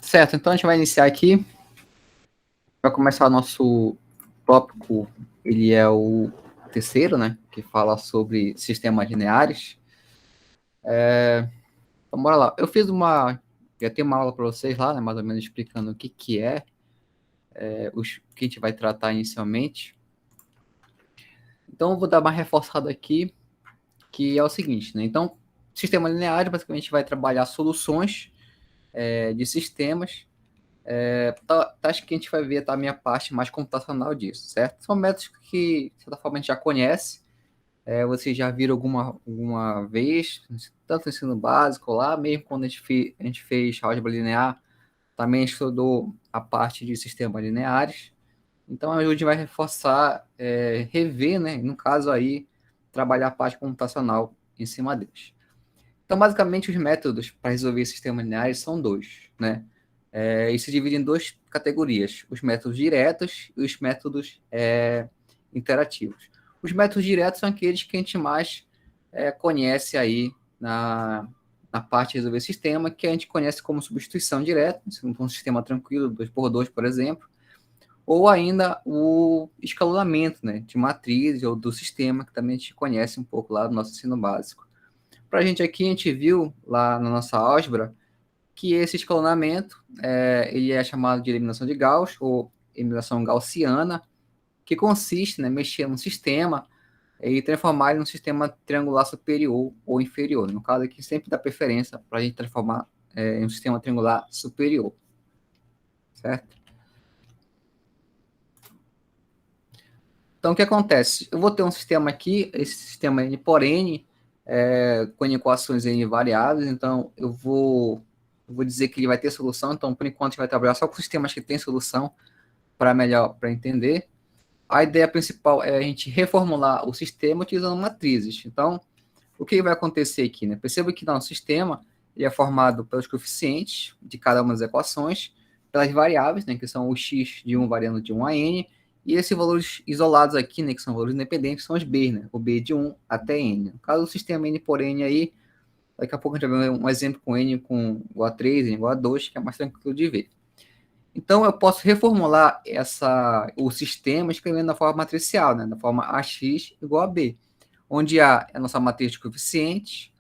Certo, então a gente vai iniciar aqui. Para começar o nosso tópico, ele é o terceiro, né? Que fala sobre sistemas lineares. Então, bora lá. Já tem uma aula para vocês lá, né? Mais ou menos explicando o que é, o que a gente vai tratar inicialmente. Então, eu vou dar uma reforçada aqui, que é o seguinte, né? Então, sistema linear, basicamente, vai trabalhar soluções de sistemas. Acho que a gente vai ver a minha parte mais computacional disso, certo? São métodos que, de certa forma, a gente já conhece. Vocês já viram alguma vez, tanto no ensino básico lá, mesmo quando a gente fez álgebra linear, também estudou a parte de sistemas lineares. Então, a gente vai reforçar, rever, né? No caso aí, trabalhar a parte computacional em cima deles. Então, basicamente, os métodos para resolver sistemas lineares são dois, né? E se divide em duas categorias: os métodos diretos e os métodos interativos. Os métodos diretos são aqueles que a gente mais conhece aí na parte de resolver sistema, que a gente conhece como substituição direta, um sistema tranquilo, 2x2, por exemplo, ou ainda o escalonamento, né, de matriz ou do sistema, que também a gente conhece um pouco lá do nosso ensino básico. Para a gente aqui, a gente viu lá na nossa álgebra que esse escalonamento ele é chamado de eliminação de Gauss ou eliminação gaussiana, que consiste em mexer num sistema e transformar ele num sistema triangular superior ou inferior. No caso aqui, sempre dá preferência para a gente transformar em um sistema triangular superior. Certo? Então, o que acontece? Eu vou ter um sistema aqui, esse sistema N por N, com equações N variáveis, então eu vou dizer que ele vai ter solução, então por enquanto a gente vai trabalhar só com sistemas que têm solução, para entender. A ideia principal é a gente reformular o sistema utilizando matrizes. Então, o que vai acontecer aqui? Né? Perceba que nosso sistema ele é formado pelos coeficientes de cada uma das equações, pelas variáveis, né, que são o x de 1 variando de 1 a n, e esses valores isolados aqui, né, que são valores independentes, são os b, né, o b de 1 até n. No caso do sistema n por n aí, daqui a pouco a gente vai ver um exemplo com n igual a 3, n igual a 2, que é mais tranquilo de ver. Então, eu posso reformular o sistema escrevendo da forma matricial, né, da forma ax igual a b, onde A é a nossa matriz de coeficientes,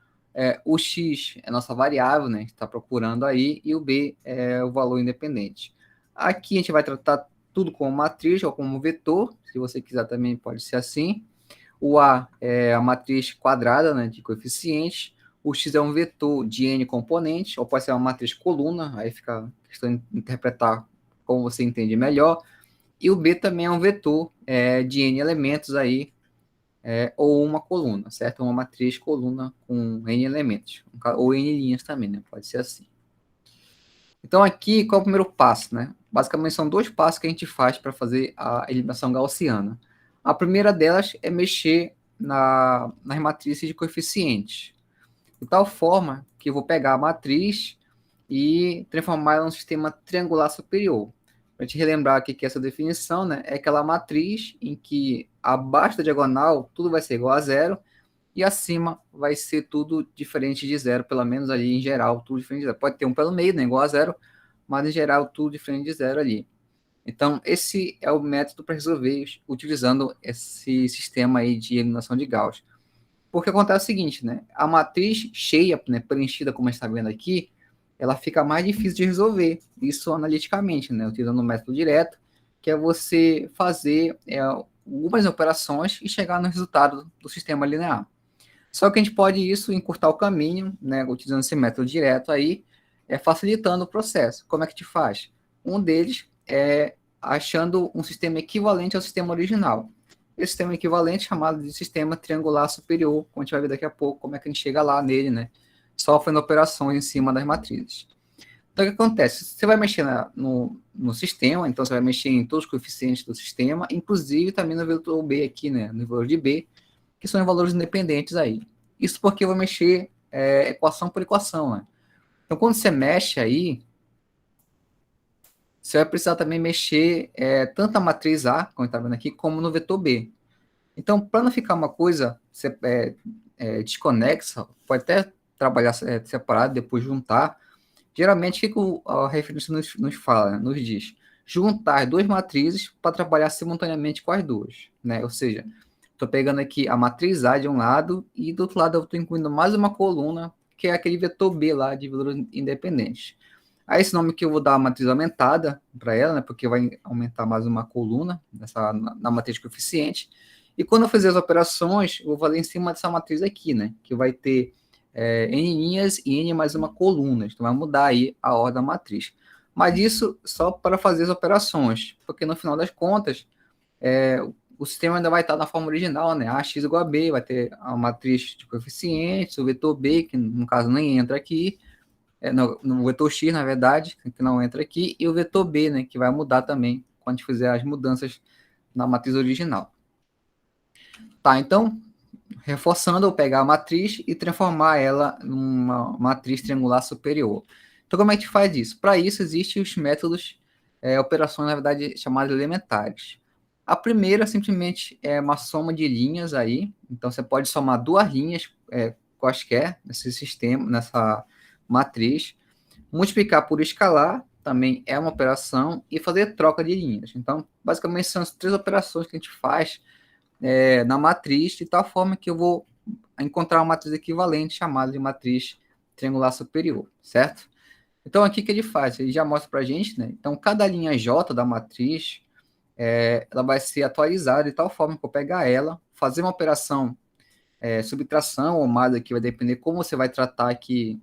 o x é a nossa variável, né, que está procurando aí, e o b é o valor independente. Aqui a gente vai tratar tudo como matriz ou como vetor, se você quiser também pode ser assim. O A é a matriz quadrada, né, de coeficientes, o x é um vetor de n componentes, ou pode ser uma matriz coluna, aí fica a questão de interpretar como você entende melhor, e o B também é um vetor de n elementos aí, ou uma coluna, certo? Uma matriz coluna com n elementos, ou n linhas também, né? Pode ser assim. Então, aqui, qual é o primeiro passo, né? Basicamente, são dois passos que a gente faz para fazer a eliminação gaussiana. A primeira delas é mexer nas matrizes de coeficientes, de tal forma que eu vou pegar a matriz e transformar ela num sistema triangular superior. Para te relembrar aqui que essa definição, né, é aquela matriz em que abaixo da diagonal tudo vai ser igual a zero e acima vai ser tudo diferente de zero, pelo menos ali em geral, tudo diferente de zero. Pode ter um pelo meio, né, igual a zero, mas em geral tudo diferente de zero ali. Então, esse é o método para resolver utilizando esse sistema aí de eliminação de Gauss. Porque acontece o seguinte, né? A matriz cheia, né, preenchida, como a gente está vendo aqui, ela fica mais difícil de resolver, isso analiticamente, né? Utilizando o método direto, que é você fazer algumas operações e chegar no resultado do sistema linear. Só que a gente pode isso encurtar o caminho, né? Utilizando esse método direto aí, facilitando o processo. Como é que te faz? Um deles é achando um sistema equivalente ao sistema original. Esse sistema equivalente é chamado de sistema triangular superior, como a gente vai ver daqui a pouco como é que a gente chega lá nele, né? Só fazendo operações em cima das matrizes. Então, o que acontece? Você vai mexer no sistema, então você vai mexer em todos os coeficientes do sistema, inclusive também no vetor B aqui, né? No valor de B, que são valores independentes aí. Isso porque eu vou mexer equação por equação, né? Então, quando você mexe aí, você vai precisar também mexer tanto a matriz A, como está vendo aqui, como no vetor B. Então, para não ficar uma coisa desconexa, pode até trabalhar separado, depois juntar, Geralmente, o que a referência nos fala, né? Nos diz? Juntar duas matrizes para trabalhar simultaneamente com as duas, né? Ou seja, estou pegando aqui a matriz A de um lado e do outro lado eu estou incluindo mais uma coluna, que é aquele vetor B lá de valores independentes. Aí esse nome que eu vou dar a matriz aumentada para ela, né? Porque vai aumentar mais uma coluna na matriz coeficiente. E quando eu fizer as operações, eu vou fazer em cima dessa matriz aqui, né? Que vai ter N linhas e N mais uma coluna. Então, vai mudar aí a ordem da matriz. Mas isso só para fazer as operações, porque no final das contas, o sistema ainda vai estar na forma original, né? AX igual a B, vai ter a matriz de coeficientes, o vetor B, que no caso nem entra aqui, no vetor X, na verdade, que não entra aqui, e o vetor B, né? Que vai mudar também quando a gente fizer as mudanças na matriz original. Tá, então, reforçando, eu pegar a matriz e transformar ela numa matriz triangular superior. Então, como é que faz isso? Para isso, existem os métodos, operações, na verdade, chamadas elementares. A primeira, simplesmente, é uma soma de linhas aí. Então, você pode somar duas linhas quaisquer nesse sistema, nessa matriz. Multiplicar por escalar também é uma operação. E fazer troca de linhas. Então, basicamente, são as três operações que a gente faz na matriz, de tal forma que eu vou encontrar uma matriz equivalente chamada de matriz triangular superior, certo? Então, aqui que ele faz? Ele já mostra para a gente, né? Então, cada linha J da matriz, ela vai ser atualizada de tal forma que eu pegar ela, fazer uma operação subtração ou mais aqui, vai depender como você vai tratar aqui,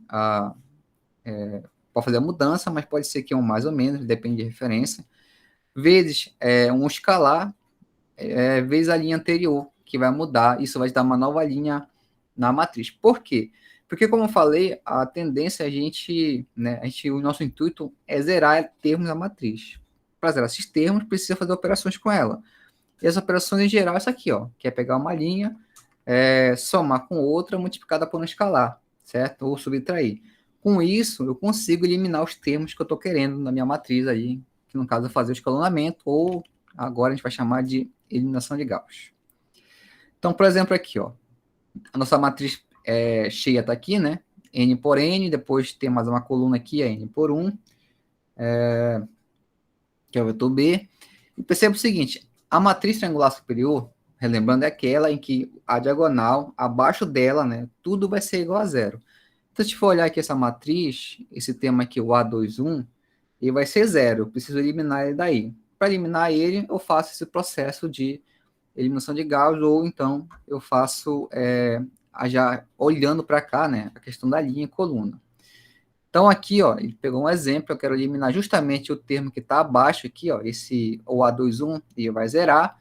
pode fazer a mudança, mas pode ser que um mais ou menos, depende de referência, vezes um escalar, vezes a linha anterior, que vai mudar, isso vai dar uma nova linha na matriz. Por quê? Porque, como eu falei, a tendência é o nosso intuito é zerar termos na matriz. Para zerar esses termos, precisa fazer operações com ela. E as operações em geral é essa aqui, ó, que é pegar uma linha, somar com outra, multiplicada por um escalar, certo? Ou subtrair. Com isso, eu consigo eliminar os termos que eu estou querendo na minha matriz aí, que no caso é fazer o escalonamento, ou agora a gente vai chamar de eliminação de Gauss. Então, por exemplo, aqui, ó, a nossa matriz cheia está aqui, né? N por N, depois tem mais uma coluna aqui, N por 1, que é o vetor B. E perceba o seguinte, a matriz triangular superior, relembrando, é aquela em que a diagonal, abaixo dela, né, tudo vai ser igual a zero. Então, se a gente for olhar aqui essa matriz, esse termo aqui, o A21, ele vai ser zero, eu preciso eliminar ele daí. Para eliminar ele, eu faço esse processo de eliminação de Gauss, ou então eu faço já olhando para cá, né, a questão da linha e coluna. Então aqui, ó, ele pegou um exemplo, eu quero eliminar justamente o termo que está abaixo aqui, ó, esse o A21, e vai zerar.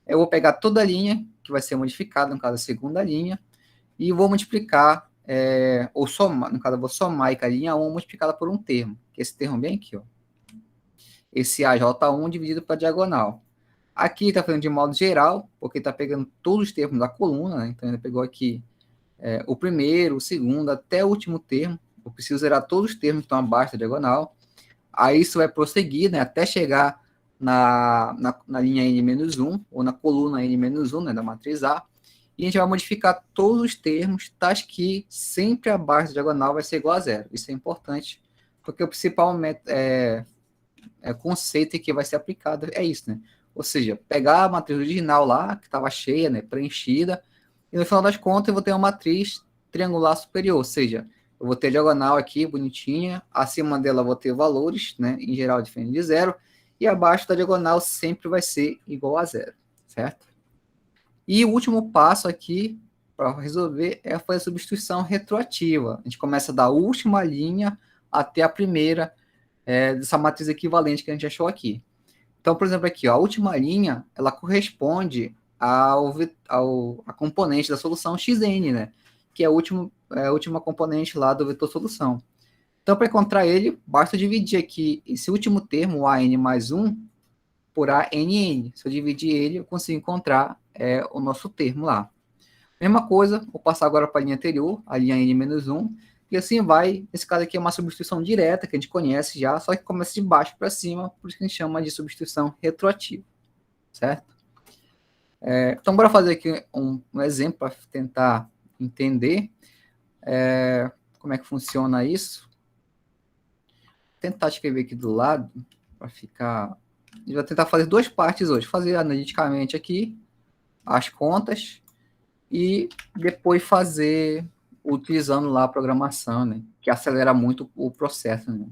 Eu vou pegar toda a linha, que vai ser modificada, no caso a segunda linha, e vou multiplicar, ou somar, no caso eu vou somar com a linha 1 multiplicada por um termo, que é esse termo bem aqui, ó. Esse AJ1 dividido para diagonal. Aqui está falando de modo geral, porque está pegando todos os termos da coluna, né? Então ele pegou aqui o primeiro, o segundo, até o último termo. Eu preciso zerar todos os termos que estão abaixo da diagonal. Aí isso vai prosseguir, né, até chegar na linha N-1, ou na coluna N-1, né, da matriz A. E a gente vai modificar todos os termos, tais que sempre abaixo da diagonal vai ser igual a zero. Isso é importante, porque o principal conceito que vai ser aplicado é isso, né? Ou seja, pegar a matriz original lá, que estava cheia, né, preenchida, e no final das contas eu vou ter uma matriz triangular superior, ou seja, eu vou ter a diagonal aqui, bonitinha, acima dela eu vou ter valores, né, em geral diferente de zero, e abaixo da diagonal sempre vai ser igual a zero, certo? E o último passo aqui, para resolver, é fazer a substituição retroativa. A gente começa da última linha até a primeira dessa matriz equivalente que a gente achou aqui. Então, por exemplo, aqui, ó, a última linha, ela corresponde a componente da solução xn, né? Que é a última componente lá do vetor solução. Então, para encontrar ele, basta dividir aqui esse último termo, o AN mais 1, por ANN. Se eu dividir ele, eu consigo encontrar o nosso termo lá. Mesma coisa, vou passar agora para a linha anterior, a linha N-1, e assim vai. Esse caso aqui é uma substituição direta, que a gente conhece já, só que começa de baixo para cima, por isso que a gente chama de substituição retroativa, certo? Então, bora fazer aqui um exemplo para tentar entender como é que funciona isso. tentar escrever aqui do lado, para ficar... Eu vou tentar fazer duas partes hoje. Fazer analiticamente aqui as contas e depois fazer utilizando lá a programação, né? Que acelera muito o processo, né?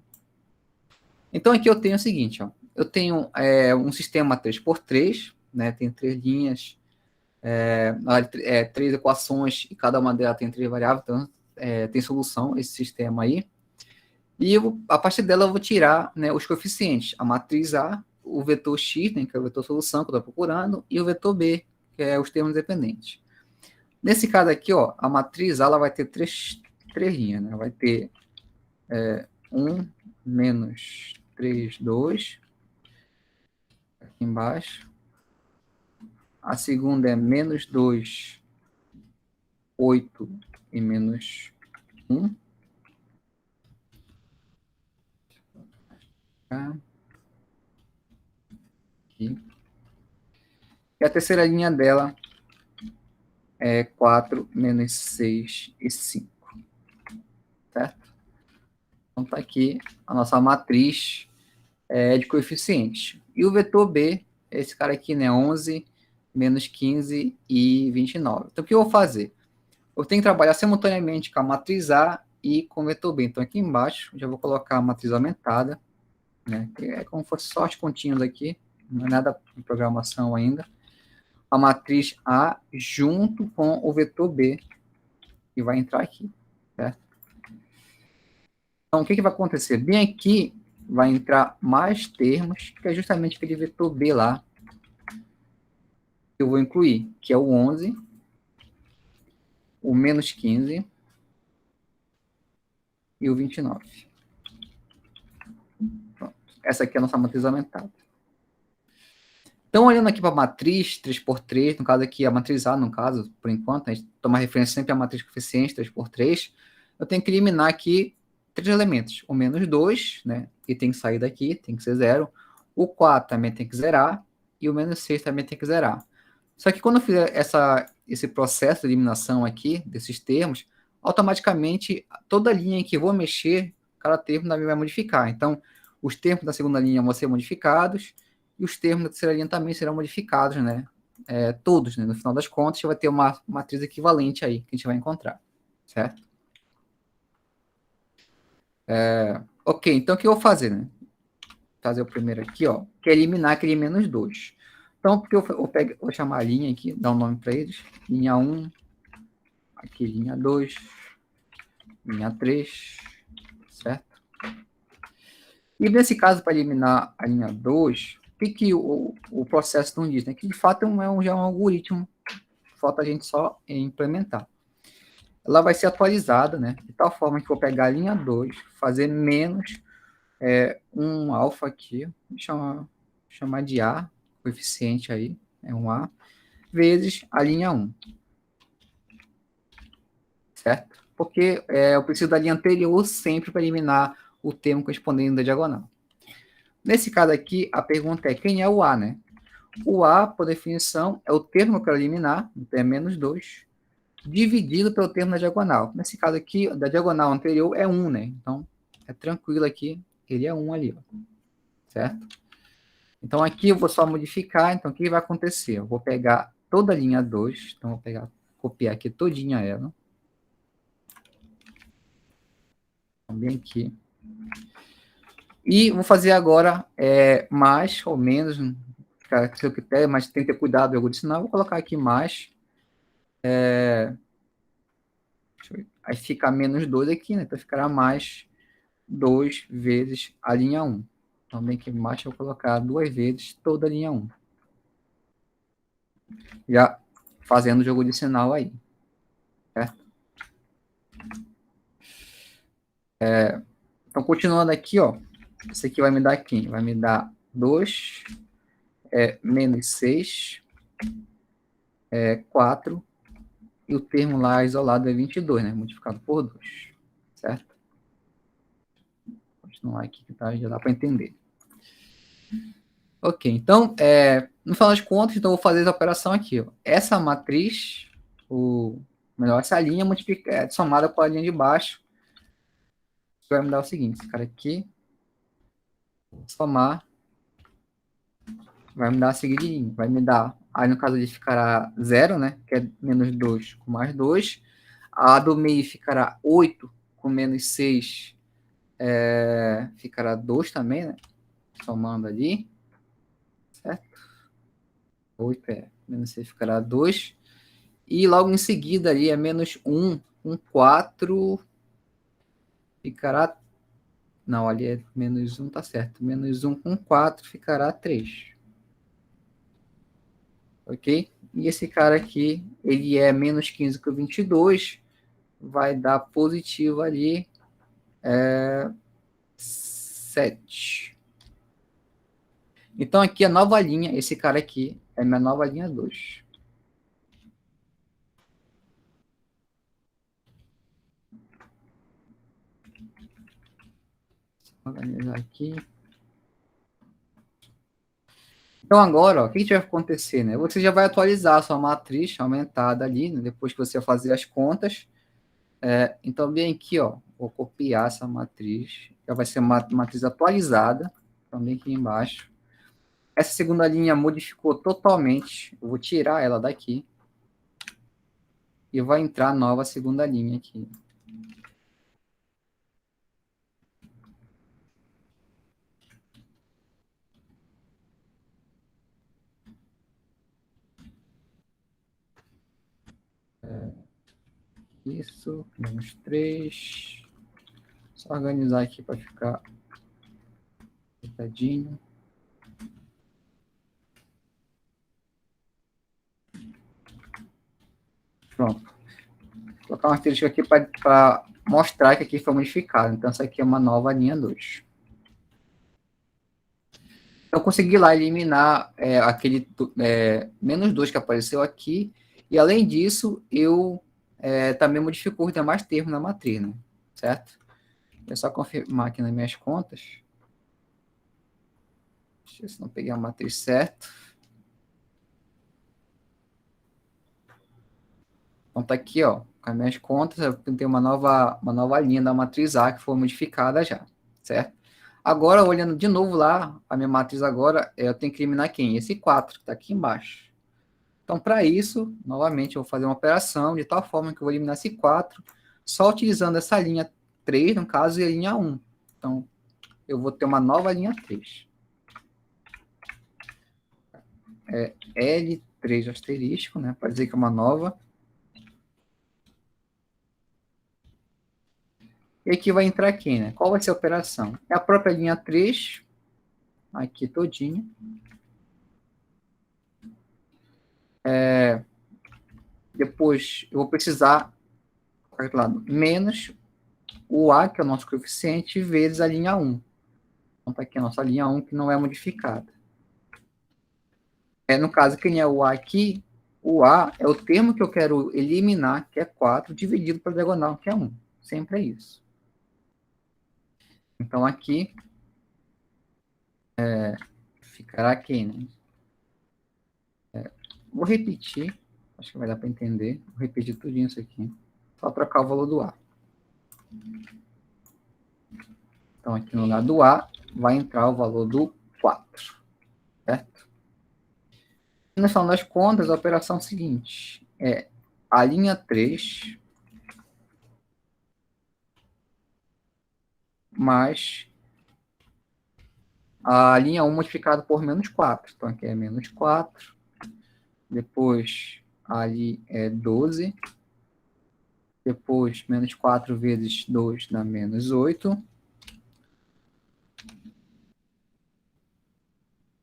Então, aqui eu tenho o seguinte, ó. Eu tenho um sistema 3x3, né? Tem 3 linhas, três equações, e cada uma delas tem 3 variáveis, então tem solução esse sistema aí. E a partir dela eu vou tirar, né, os coeficientes, a matriz A, o vetor X, né, que é o vetor solução que eu estou procurando, e o vetor B, que é os termos dependentes. Nesse caso aqui, ó, a matriz A ela vai ter três linhas, né? Vai ter 1, menos 3, 2, aqui embaixo. A segunda é menos 2, 8 e menos 1. Aqui. E a terceira linha dela é 4, menos 6 e 5. Certo? Então, está aqui a nossa matriz de coeficientes. E o vetor B é esse cara aqui, né? 11, menos 15 e 29. Então, o que eu vou fazer? Eu tenho que trabalhar simultaneamente com a matriz A e com o vetor B. Então, aqui embaixo, já vou colocar a matriz aumentada, né? Que é como se fosse só os pontinhos aqui, não é nada de programação ainda. A matriz A junto com o vetor B, que vai entrar aqui, certo? Então, o que vai acontecer? Bem aqui, vai entrar mais termos, que é justamente aquele vetor B lá, que eu vou incluir, que é o 11, o menos 15 e o 29. Pronto. Essa aqui é a nossa matriz aumentada. Então, olhando aqui para a matriz 3x3, no caso aqui, a matriz A, no caso, por enquanto, a gente toma referência sempre à matriz coeficiente 3x3, eu tenho que eliminar aqui 3 elementos. O menos 2, né, que tem que sair daqui, tem que ser 0. O 4 também tem que zerar, e o menos 6 também tem que zerar. Só que quando eu fizer esse processo de eliminação aqui, desses termos, automaticamente, toda linha em que eu vou mexer, cada termo também vai modificar. Então, os termos da segunda linha vão ser modificados, e os termos da terceira linha também serão modificados, né? Todos, né? No final das contas, vai ter uma matriz equivalente aí, que a gente vai encontrar, certo? Ok, então o que eu vou fazer, né? Fazer o primeiro aqui, ó, que é eliminar aquele menos 2. Então, porque vou chamar a linha aqui, dar um nome para eles. Linha 1, aqui linha 2, linha 3, certo? E nesse caso, para eliminar a linha 2, o que o processo não diz? Né? Que de fato já é um algoritmo, falta a gente só chamar. Ela vai ser atualizada, né? De tal forma que eu vou pegar a linha 2, fazer menos um alfa aqui, chamar de A, coeficiente aí, é um A, vezes a linha 1. Certo? Porque eu preciso da linha anterior sempre para eliminar o termo correspondente da diagonal. Nesse caso aqui, a pergunta é quem é o A, né? O A, por definição, é o termo que eu quero eliminar, então é menos 2, dividido pelo termo da diagonal. Nesse caso aqui, da diagonal anterior é 1, né? Então, é tranquilo aqui, ele é 1 ali, ó. Certo? Então, aqui eu vou só modificar, então o que vai acontecer? Eu vou pegar toda a linha 2, então vou copiar aqui todinha ela. Bem aqui. E vou fazer agora mais ou menos, fica seu critério, mas tem que ter cuidado do algoritmo, senão eu vou colocar aqui mais. Aí fica menos 2 aqui, né? Então ficará mais 2 vezes a linha 1. Então, bem aqui embaixo eu vou colocar 2 vezes toda a linha 1. Já fazendo o jogo de sinal aí. Certo? Então, continuando aqui, ó. Esse aqui vai me dar quem? Vai me dar 2, menos 6, 4, e o termo lá isolado é 22, né? Multiplicado por 2. Certo? Vou continuar aqui que já dá para entender. Ok, então, no final das contas, então, eu vou fazer essa operação aqui. Ó. Essa matriz, essa linha somada com a linha de baixo, vai me dar o seguinte, esse cara aqui, somar, vai me dar a seguinte linha, vai me dar, aí no caso ele ficará 0, né, que é menos 2 com mais 2, a do meio ficará 8 com menos 6, ficará 2 também, né, somando ali, certo? 8 menos 6 ficará 2, e logo em seguida ali é menos 1 com 4, ficará, não, ali é menos 1, tá certo, menos 1 com 4 ficará 3. Ok? E esse cara aqui, ele é menos 15 que o 22, vai dar positivo ali 7. Então aqui a nova linha, esse cara aqui é minha nova linha 2. Vou organizar aqui. Então agora, ó, o que vai acontecer, né? Você já vai atualizar a sua matriz aumentada ali, né? Depois que você fazer as contas. Então, bem aqui, ó, vou copiar essa matriz. Já vai ser uma matriz atualizada, também aqui embaixo. Essa segunda linha modificou totalmente. Eu vou tirar ela daqui. E vai entrar a nova segunda linha aqui. Isso, menos 3. Só organizar aqui para ficar apertadinho. Pronto. Vou colocar uma característica aqui para mostrar que aqui foi modificado. Então, essa aqui é uma nova linha 2. Então, eu consegui lá eliminar aquele menos 2 que apareceu aqui. E, além disso, eu também modificou os demais termos na matriz, né? Certo? É só confirmar aqui nas minhas contas. Deixa eu ver se não peguei a matriz certa. Então, tá aqui, ó, com as minhas contas, eu tenho uma nova linha da matriz A que foi modificada já, certo? Agora, olhando de novo lá, a minha matriz agora, eu tenho que eliminar quem? Esse 4, que está aqui embaixo. Então, para isso, novamente, eu vou fazer uma operação de tal forma que eu vou eliminar esse 4, só utilizando essa linha 3, no caso, e a linha 1. Então, eu vou ter uma nova linha 3. L3 asterisco, né, para dizer que é uma nova. E aqui vai entrar aqui, né? Qual vai ser a operação? É a própria linha 3, aqui todinha. Depois eu vou precisar, menos o A, que é o nosso coeficiente, vezes a linha 1. Então, tá aqui a nossa linha 1, que não é modificada. No caso, quem é o A aqui? O A é o termo que eu quero eliminar, que é 4, dividido pela diagonal, que é 1. Sempre é isso. Então, aqui ficará aqui, né? Vou repetir, acho que vai dar para entender. Vou repetir tudo isso aqui. Só trocar o valor do A. Então, aqui no lugar do A, vai entrar o valor do 4. Certo? E no final das contas, a operação seguinte é a linha 3 mais a linha 1 multiplicado por menos 4. Então, aqui é menos 4. Depois, ali é 12. Depois, menos 4 vezes 2 dá menos 8.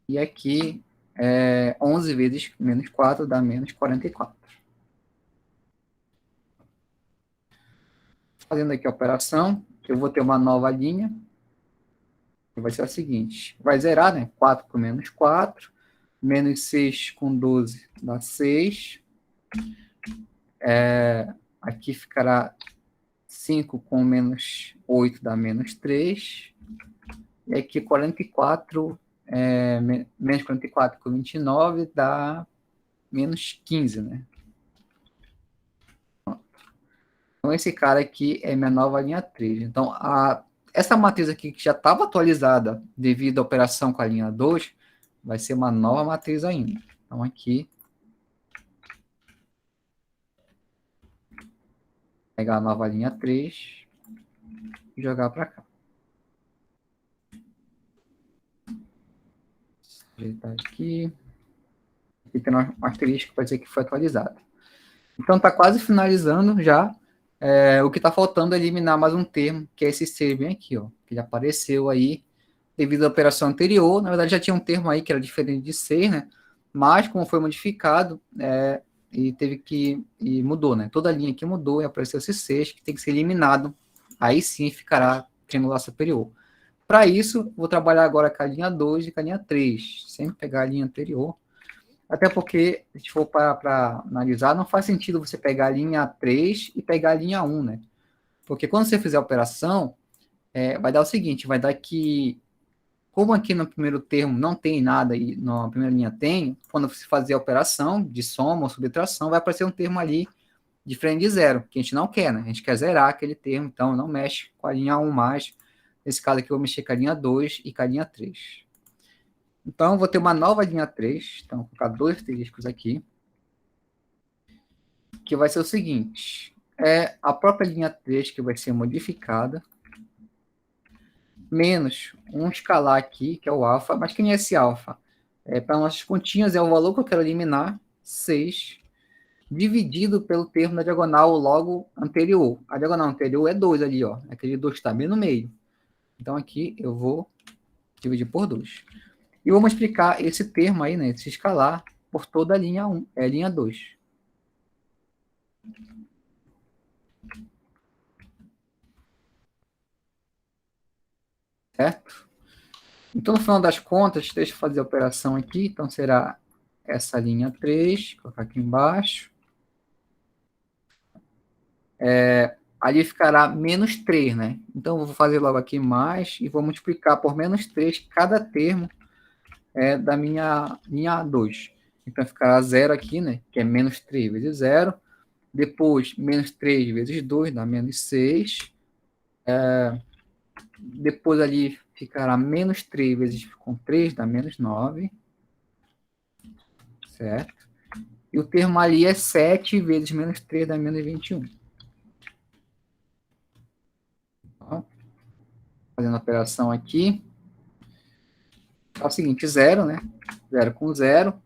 E aqui, 11 vezes menos 4 dá menos 44. Fazendo aqui a operação, eu vou ter uma nova linha, que vai ser a seguinte. Vai zerar, né? 4 com menos 4. Menos 6 com 12 dá 6. Aqui ficará 5 com menos 8 dá menos 3. E aqui 44, menos 44 com 29 dá menos 15, né? Então, esse cara aqui é minha nova linha 3. Então, essa matriz aqui, que já estava atualizada devido à operação com a linha 2, vai ser uma nova matriz ainda. Então, aqui, pegar a nova linha 3 e jogar para cá. Ajeitar aqui. Aqui tem um asterisco para dizer que foi atualizado. Então, está quase finalizando já. O que está faltando é eliminar mais um termo, que é esse ser bem aqui, ó, que ele apareceu aí devido à operação anterior. Na verdade, já tinha um termo aí que era diferente de ser, né? Mas, como foi modificado, e teve que... E mudou, né? Toda a linha aqui mudou e apareceu esse ser, que tem que ser eliminado. Aí sim ficará triangular superior. Para isso, vou trabalhar agora com a linha 2 e com a linha 3, sem pegar a linha anterior. Até porque, se a gente for para analisar, não faz sentido você pegar a linha 3 e pegar a linha 1, né? Porque quando você fizer a operação, vai dar o seguinte, vai dar que, como aqui no primeiro termo não tem nada e na primeira linha tem, quando você fazer a operação de soma ou subtração, vai aparecer um termo ali diferente de zero, que a gente não quer, né? A gente quer zerar aquele termo, então não mexe com a linha 1 mais. Nesse caso aqui, eu vou mexer com a linha 2 e com a linha 3. Então, eu vou ter uma nova linha 3. Então, vou colocar dois asteriscos aqui. Que vai ser o seguinte. É a própria linha 3 que vai ser modificada. Menos um escalar aqui, que é o alfa. Mas quem é esse alfa? Para nossas continhas, é o valor que eu quero eliminar. 6. Dividido pelo termo da diagonal logo anterior. A diagonal anterior é 2 ali, ó. Aquele 2 está bem no meio. Então, aqui eu vou dividir por 2. E vamos explicar esse termo aí, né, esse escalar, por toda a linha 1, linha 2. Certo? Então, no final das contas, deixa eu fazer a operação aqui. Então, será essa linha 3, vou colocar aqui embaixo. Ali ficará menos 3, né? Então, eu vou fazer logo aqui mais e vou multiplicar por menos 3 cada termo da minha linha 2. Então, ficará 0 aqui, né? Que é menos 3 vezes 0. Depois, menos 3 vezes 2 dá menos 6. Depois ali ficará menos 3 vezes com 3 dá menos 9. Certo? E o termo ali é 7 vezes menos 3 dá menos 21. Ó, fazendo a operação aqui. É o seguinte, 0, né? 0 com 0.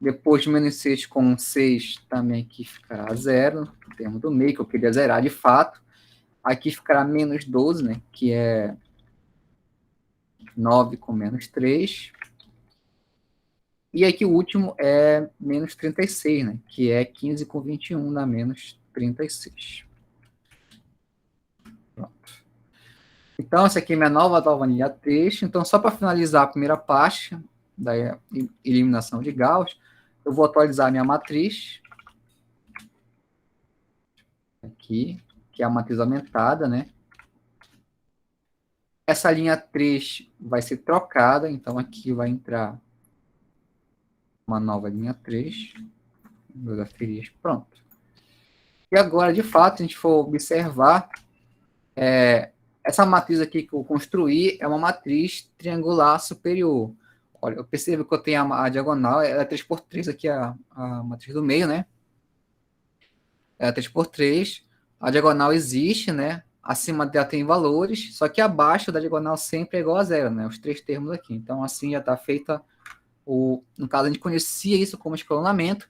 Depois, menos 6 com 6 também aqui ficará 0. O termo do meio, que eu queria zerar de fato. Aqui ficará menos 12, né? Que é 9 com menos 3. E aqui o último é menos 36, né? Que é 15 com 21 dá menos 36. Pronto. Então, essa aqui é minha nova linha 3. Então, só para finalizar a primeira parte da eliminação de Gauss, eu vou atualizar a minha matriz. Aqui, que é a matriz aumentada, né? Essa linha 3 vai ser trocada, então aqui vai entrar uma nova linha 3. Dois asteriscos, pronto. E agora, de fato, se a gente for observar, essa matriz aqui que eu construí é uma matriz triangular superior. Olha, eu percebo que eu tenho a diagonal, ela é 3x3 aqui, a matriz do meio, né? É 3x3. A diagonal existe, né? Acima dela tem valores, só que abaixo da diagonal sempre é igual a zero, né? Os três termos aqui. Então, assim já está feita no caso, a gente conhecia isso como escalonamento,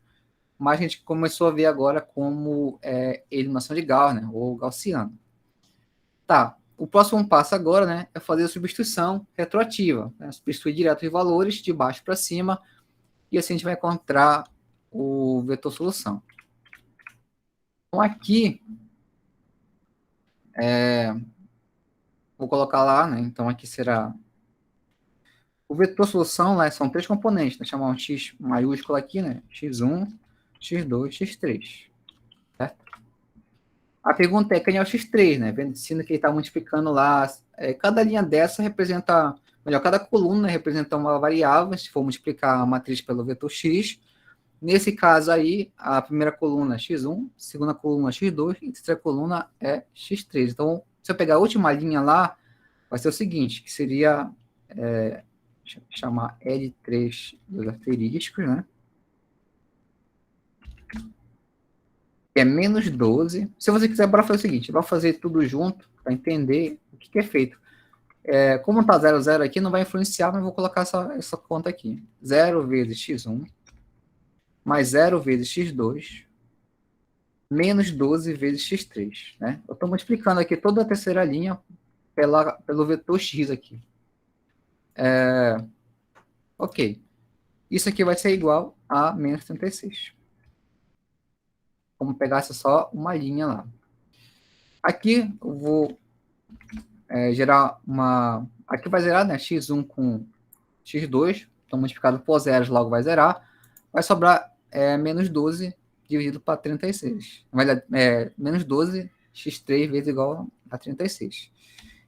mas a gente começou a ver agora como eliminação de Gauss, né? Ou gaussiano. Tá. O próximo passo agora, né, é fazer a substituição retroativa, né? Substituir direto os valores de baixo para cima, e assim a gente vai encontrar o vetor solução. Então, aqui, vou colocar lá, né? Então, aqui será... O vetor solução lá são três componentes, né? Chamar um X maiúsculo aqui, né? X1, X2, X3. Certo? A pergunta é quem é o X3, né? Vendo que ele está multiplicando lá. Cada linha dessa representa... Melhor, cada coluna representa uma variável, se for multiplicar a matriz pelo vetor X. Nesse caso aí, a primeira coluna é X1, a segunda coluna é X2 e a terceira coluna é X3. Então, se eu pegar a última linha lá, vai ser o seguinte, que seria, deixa eu chamar L3 dos asteríscos, né? Que é menos 12. Se você quiser, bora fazer o seguinte, vai fazer tudo junto para entender o que é feito. Como está 0, 0 aqui, não vai influenciar, mas vou colocar essa conta aqui. 0 vezes x1 mais 0 vezes x2 menos 12 vezes x3. Né? Eu estou multiplicando aqui toda a terceira linha pelo vetor x aqui. Ok. Isso aqui vai ser igual a menos 36. Como pegasse só uma linha lá. Aqui eu vou gerar uma... Aqui vai zerar, né? X1 com x2. Então, multiplicado por zeros, logo vai zerar. Vai sobrar menos 12 dividido para 36. Vai dar menos 12, x3 vezes igual a 36.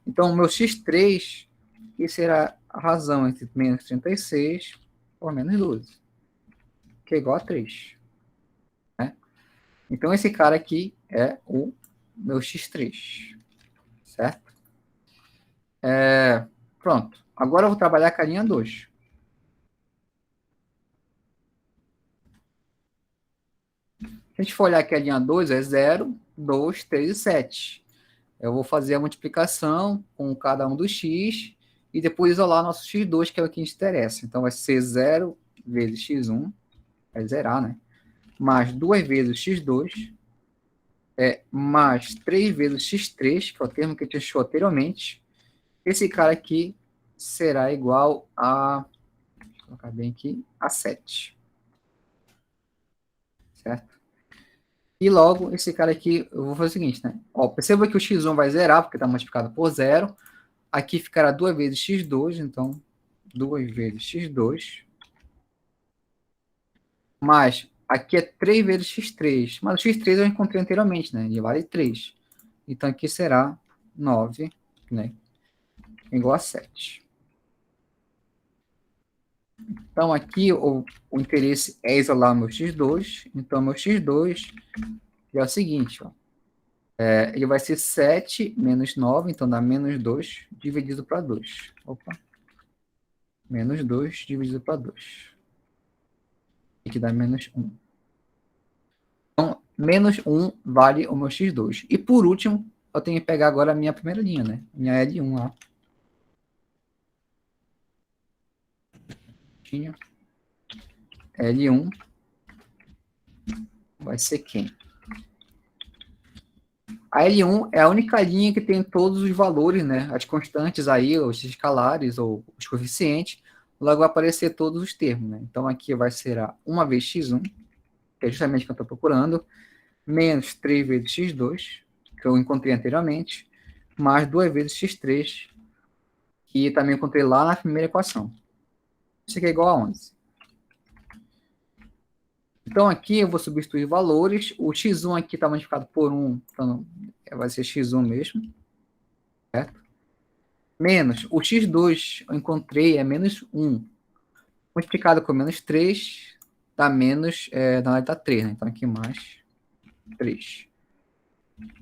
Então, o meu x3, que será a razão entre menos 36 por menos 12, que é igual a 3. Né? Então, esse cara aqui é o meu x3. Certo? Pronto. Agora eu vou trabalhar com a linha 2. Se a gente for olhar aqui a linha 2, é 0, 2, 3 e 7. Eu vou fazer a multiplicação com cada um dos x e depois isolar nosso x2, que é o que nos interessa. Então, vai ser 0 vezes x1, vai zerar, né? Mais 2 vezes x2, mais 3 vezes x3, que é o termo que a gente achou anteriormente. Esse cara aqui será igual a... Deixa eu colocar bem aqui, a 7. Certo? E logo, esse cara aqui, eu vou fazer o seguinte, né? Ó, perceba que o x1 vai zerar, porque está multiplicado por 0. Aqui ficará 2 vezes x2, então 2 vezes x2. Mas aqui é 3 vezes x3. Mas o x3 eu encontrei anteriormente, né? Ele vale 3. Então aqui será 9, né? Igual a 7. Então aqui o interesse é isolar o meu x2. Então meu x2 é o seguinte, ó. Ele vai ser 7 menos 9, então dá menos 2 dividido para 2. Opa. Menos 2 dividido para 2. Aqui dá menos 1. Então, menos 1 vale o meu x2. E por último, eu tenho que pegar agora a minha primeira linha, né? Minha L1 lá. L1 vai ser quem? A L1 é a única linha que tem todos os valores, né? As constantes aí, os escalares ou os coeficientes. Logo vai aparecer todos os termos, né? Então aqui vai ser a 1 vezes x1, que é justamente o que eu estou procurando, menos 3 vezes x2, que eu encontrei anteriormente, mais 2 vezes x3, que também encontrei lá na primeira equação. Isso aqui é igual a 11. Então, aqui eu vou substituir valores. O x1 aqui está multiplicado por 1, então vai ser x1 mesmo. Certo? Menos o x2, eu encontrei, é menos 1. Multiplicado com menos 3, dá menos, na verdade dá 3, né? Então, aqui mais 3.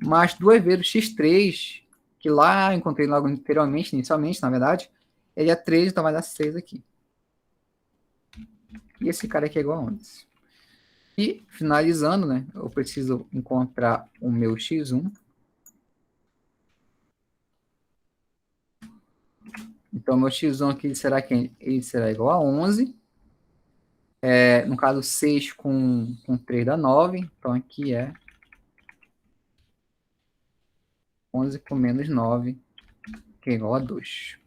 Mais 2 vezes x3, que lá eu encontrei logo anteriormente, inicialmente, na verdade, ele é 3, então vai dar 6 aqui. E esse cara aqui é igual a 11. E, finalizando, né, eu preciso encontrar o meu x1. Então, meu x1 aqui será quem? Ele será igual a 11. No caso, 6 com 3 dá 9. Então, aqui é 11 com menos 9, que é igual a 2.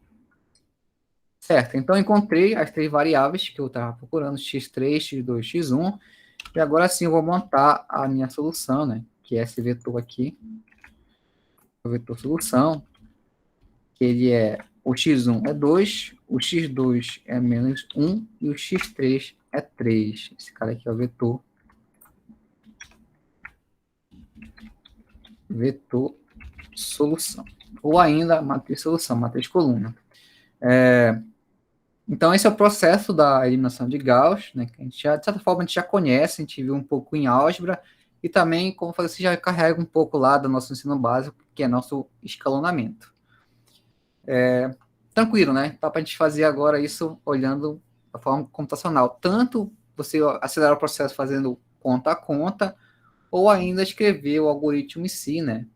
Certo, então encontrei as três variáveis que eu estava procurando, x3, x2, x1. E agora sim eu vou montar a minha solução, né? Que é esse vetor aqui. O vetor solução. Que ele é, o x1 é 2, o x2 é menos 1 e o x3 é 3. Esse cara aqui é o vetor. Vetor solução. Ou ainda matriz solução, matriz coluna. Então, esse é o processo da eliminação de Gauss, né, que a gente já, de certa forma, a gente já conhece, a gente viu um pouco em álgebra, e também, como eu falei, você já carrega um pouco lá do nosso ensino básico, que é nosso escalonamento. Tranquilo, né? Dá para a gente fazer agora isso olhando da forma computacional. Tanto você acelerar o processo fazendo conta a conta, ou ainda escrever o algoritmo em si, né?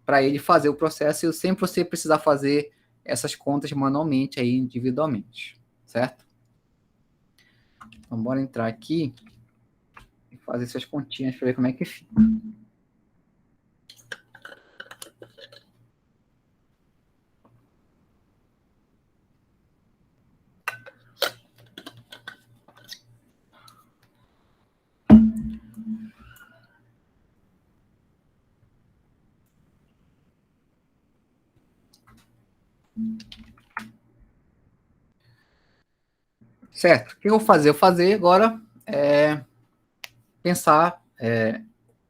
Para ele fazer o processo, e sempre você precisar fazer essas contas manualmente, aí, individualmente, certo? Então, bora entrar aqui e fazer essas continhas para ver como é que fica. Certo. O que eu vou fazer? Eu vou fazer agora pensar,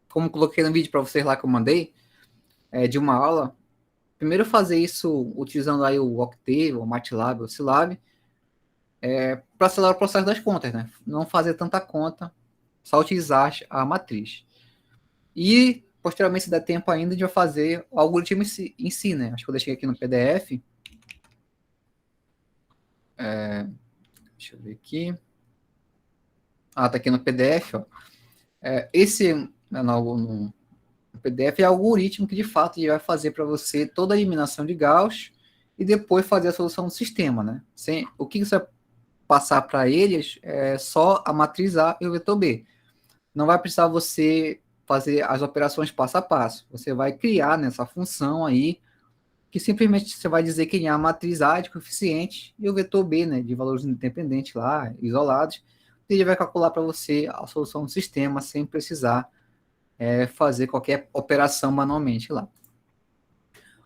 como coloquei no vídeo para vocês lá que eu mandei, de uma aula. Primeiro fazer isso utilizando aí o Octave, o MATLAB, o Scilab, para acelerar o processo das contas, né? Não fazer tanta conta, só utilizar a matriz. E, posteriormente, se der tempo ainda, a gente vai fazer o algoritmo em si, né? Acho que eu deixei aqui no PDF. Deixa eu ver aqui. Ah, tá aqui no PDF, ó. Esse, no PDF, é o algoritmo que, de fato, ele vai fazer para você toda a eliminação de Gauss e depois fazer a solução do sistema, né? O que você vai passar para eles é só a matriz A e o vetor B. Não vai precisar você fazer as operações passo a passo. Você vai criar nessa função aí, que simplesmente você vai dizer que é a matriz A de coeficiente e o vetor B, né, de valores independentes lá, isolados. Ele vai calcular para você a solução do sistema sem precisar fazer qualquer operação manualmente lá.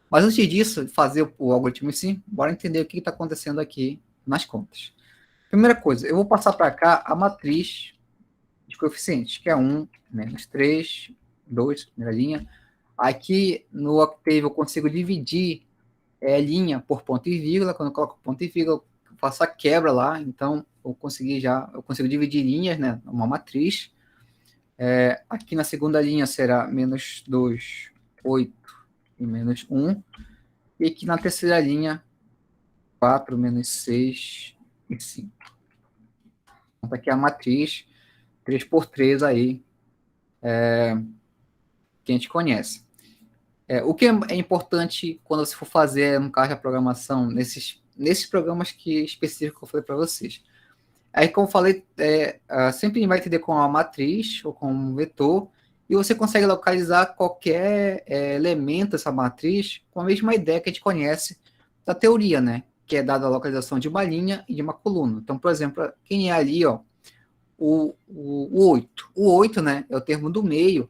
Mas antes disso, fazer o algoritmo em si, bora entender o que está acontecendo aqui nas contas. Primeira coisa, eu vou passar para cá a matriz de coeficientes, que é 1, menos 3, 2, primeira linha. Aqui no Octave eu consigo dividir linha por ponto e vírgula. Quando eu coloco ponto e vírgula, eu faço a quebra lá. Então, eu consigo dividir linhas, né, uma matriz. Aqui na segunda linha será menos 2, 8 e menos 1. E aqui na terceira linha, 4, menos 6 e 5. Então, aqui é a matriz 3 por 3 aí, que a gente conhece. O que é importante quando você for fazer, no caso da programação, nesses programas específicos que eu falei para vocês. Aí, como eu falei, sempre vai entender com uma matriz ou com um vetor, e você consegue localizar qualquer elemento dessa matriz com a mesma ideia que a gente conhece da teoria, né? Que é dada a localização de uma linha e de uma coluna. Então, por exemplo, quem é ali, ó, o 8. O 8, né, é o termo do meio,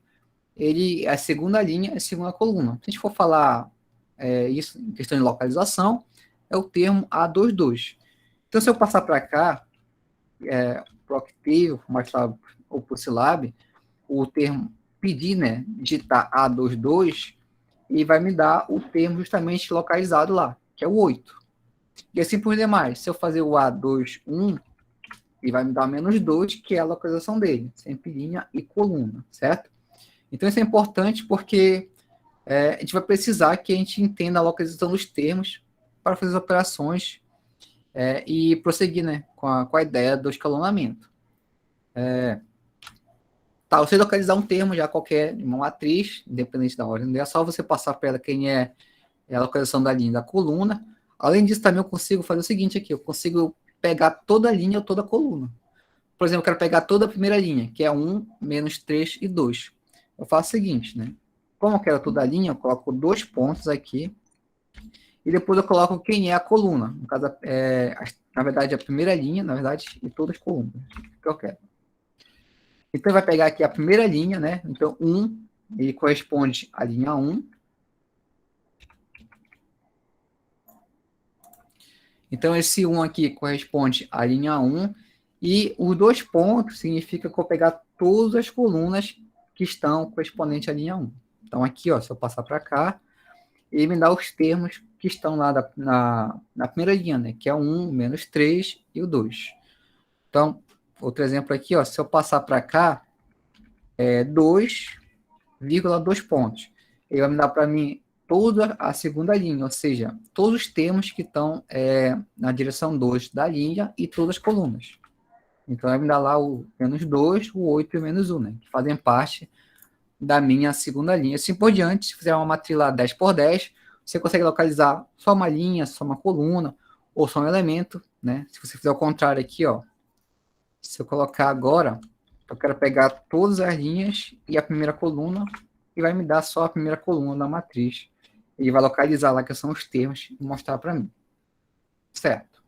ele é a segunda linha, é a segunda coluna. Se a gente for falar isso em questão de localização, é o termo A22. Então, se eu passar para cá, para o Octave, para o MATLAB ou para o Scilab, o termo pedir, né, digitar A22, e vai me dar o termo justamente localizado lá, que é o 8. E assim por demais. Se eu fazer o A21, ele vai me dar menos 2, que é a localização dele, sempre linha e coluna, certo? Então, isso é importante porque a gente vai precisar que a gente entenda a localização dos termos para fazer as operações e prosseguir, né, com a ideia do escalonamento. Você localizar um termo já qualquer, uma matriz, independente da ordem, é só você passar para ela quem é a localização da linha e da coluna. Além disso, também eu consigo fazer o seguinte aqui, eu consigo pegar toda a linha ou toda a coluna. Por exemplo, eu quero pegar toda a primeira linha, que é 1, menos 3 e 2. Eu faço o seguinte, né? Como eu quero toda a linha, eu coloco 2 pontos aqui, e depois eu coloco quem é a coluna. No caso, na verdade, a primeira linha, na verdade, e todas as colunas que eu quero. Então, vai pegar aqui a primeira linha, né? Então, 1, ele corresponde à linha 1. Então, esse 1 aqui corresponde à linha 1. E os 2 pontos significa que eu vou pegar todas as colunas que estão correspondentes à linha 1. Então, aqui, ó, se eu passar para cá, ele me dá os termos que estão lá na primeira linha, né? Que é o 1, menos 3 e o 2. Então, outro exemplo aqui, ó, se eu passar para cá, 2,2 pontos. Ele vai me dar para mim toda a segunda linha, ou seja, todos os termos que estão na direção 2 da linha e todas as colunas. Então, vai me dar lá o menos 2, o 8 e o menos 1, né? Que fazem parte da minha segunda linha. Assim por diante, se fizer uma matriz lá 10 por 10, você consegue localizar só uma linha, só uma coluna, ou só um elemento, né? Se você fizer o contrário aqui, ó, se eu colocar agora, eu quero pegar todas as linhas e a primeira coluna, e vai me dar só a primeira coluna da matriz. Ele vai localizar lá que são os termos e mostrar para mim. Certo.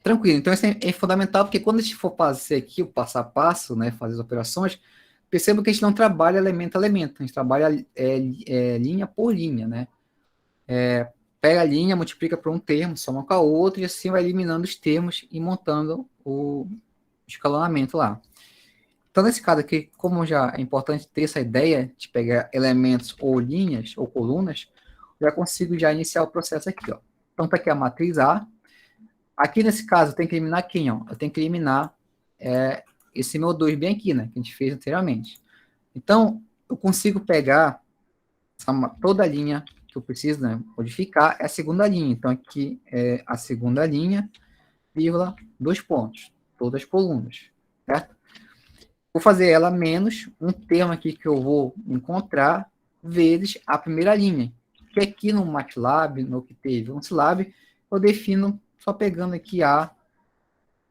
Tranquilo. Então, isso é fundamental, porque quando a gente for fazer aqui o passo a passo, né, fazer as operações, perceba que a gente não trabalha elemento a elemento, a gente trabalha linha por linha, né? Pega a linha, multiplica por um termo, soma com a outra, e assim vai eliminando os termos e montando o escalonamento lá. Então, nesse caso aqui, como já é importante ter essa ideia de pegar elementos ou linhas ou colunas, já consigo já iniciar o processo aqui, ó. Então, tá aqui a matriz A. Aqui, nesse caso, eu tenho que eliminar quem, ó? Eu tenho que eliminar esse meu 2 bem aqui, né? Que a gente fez anteriormente. Então, eu consigo pegar toda a linha que eu preciso, né, modificar, é a segunda linha. Então, aqui é a segunda linha, vírgula, 2 pontos. Todas as colunas, certo? Vou fazer ela menos um termo aqui que eu vou encontrar vezes a primeira linha. Que aqui no MATLAB, no que teve um Scilab, eu defino só pegando aqui a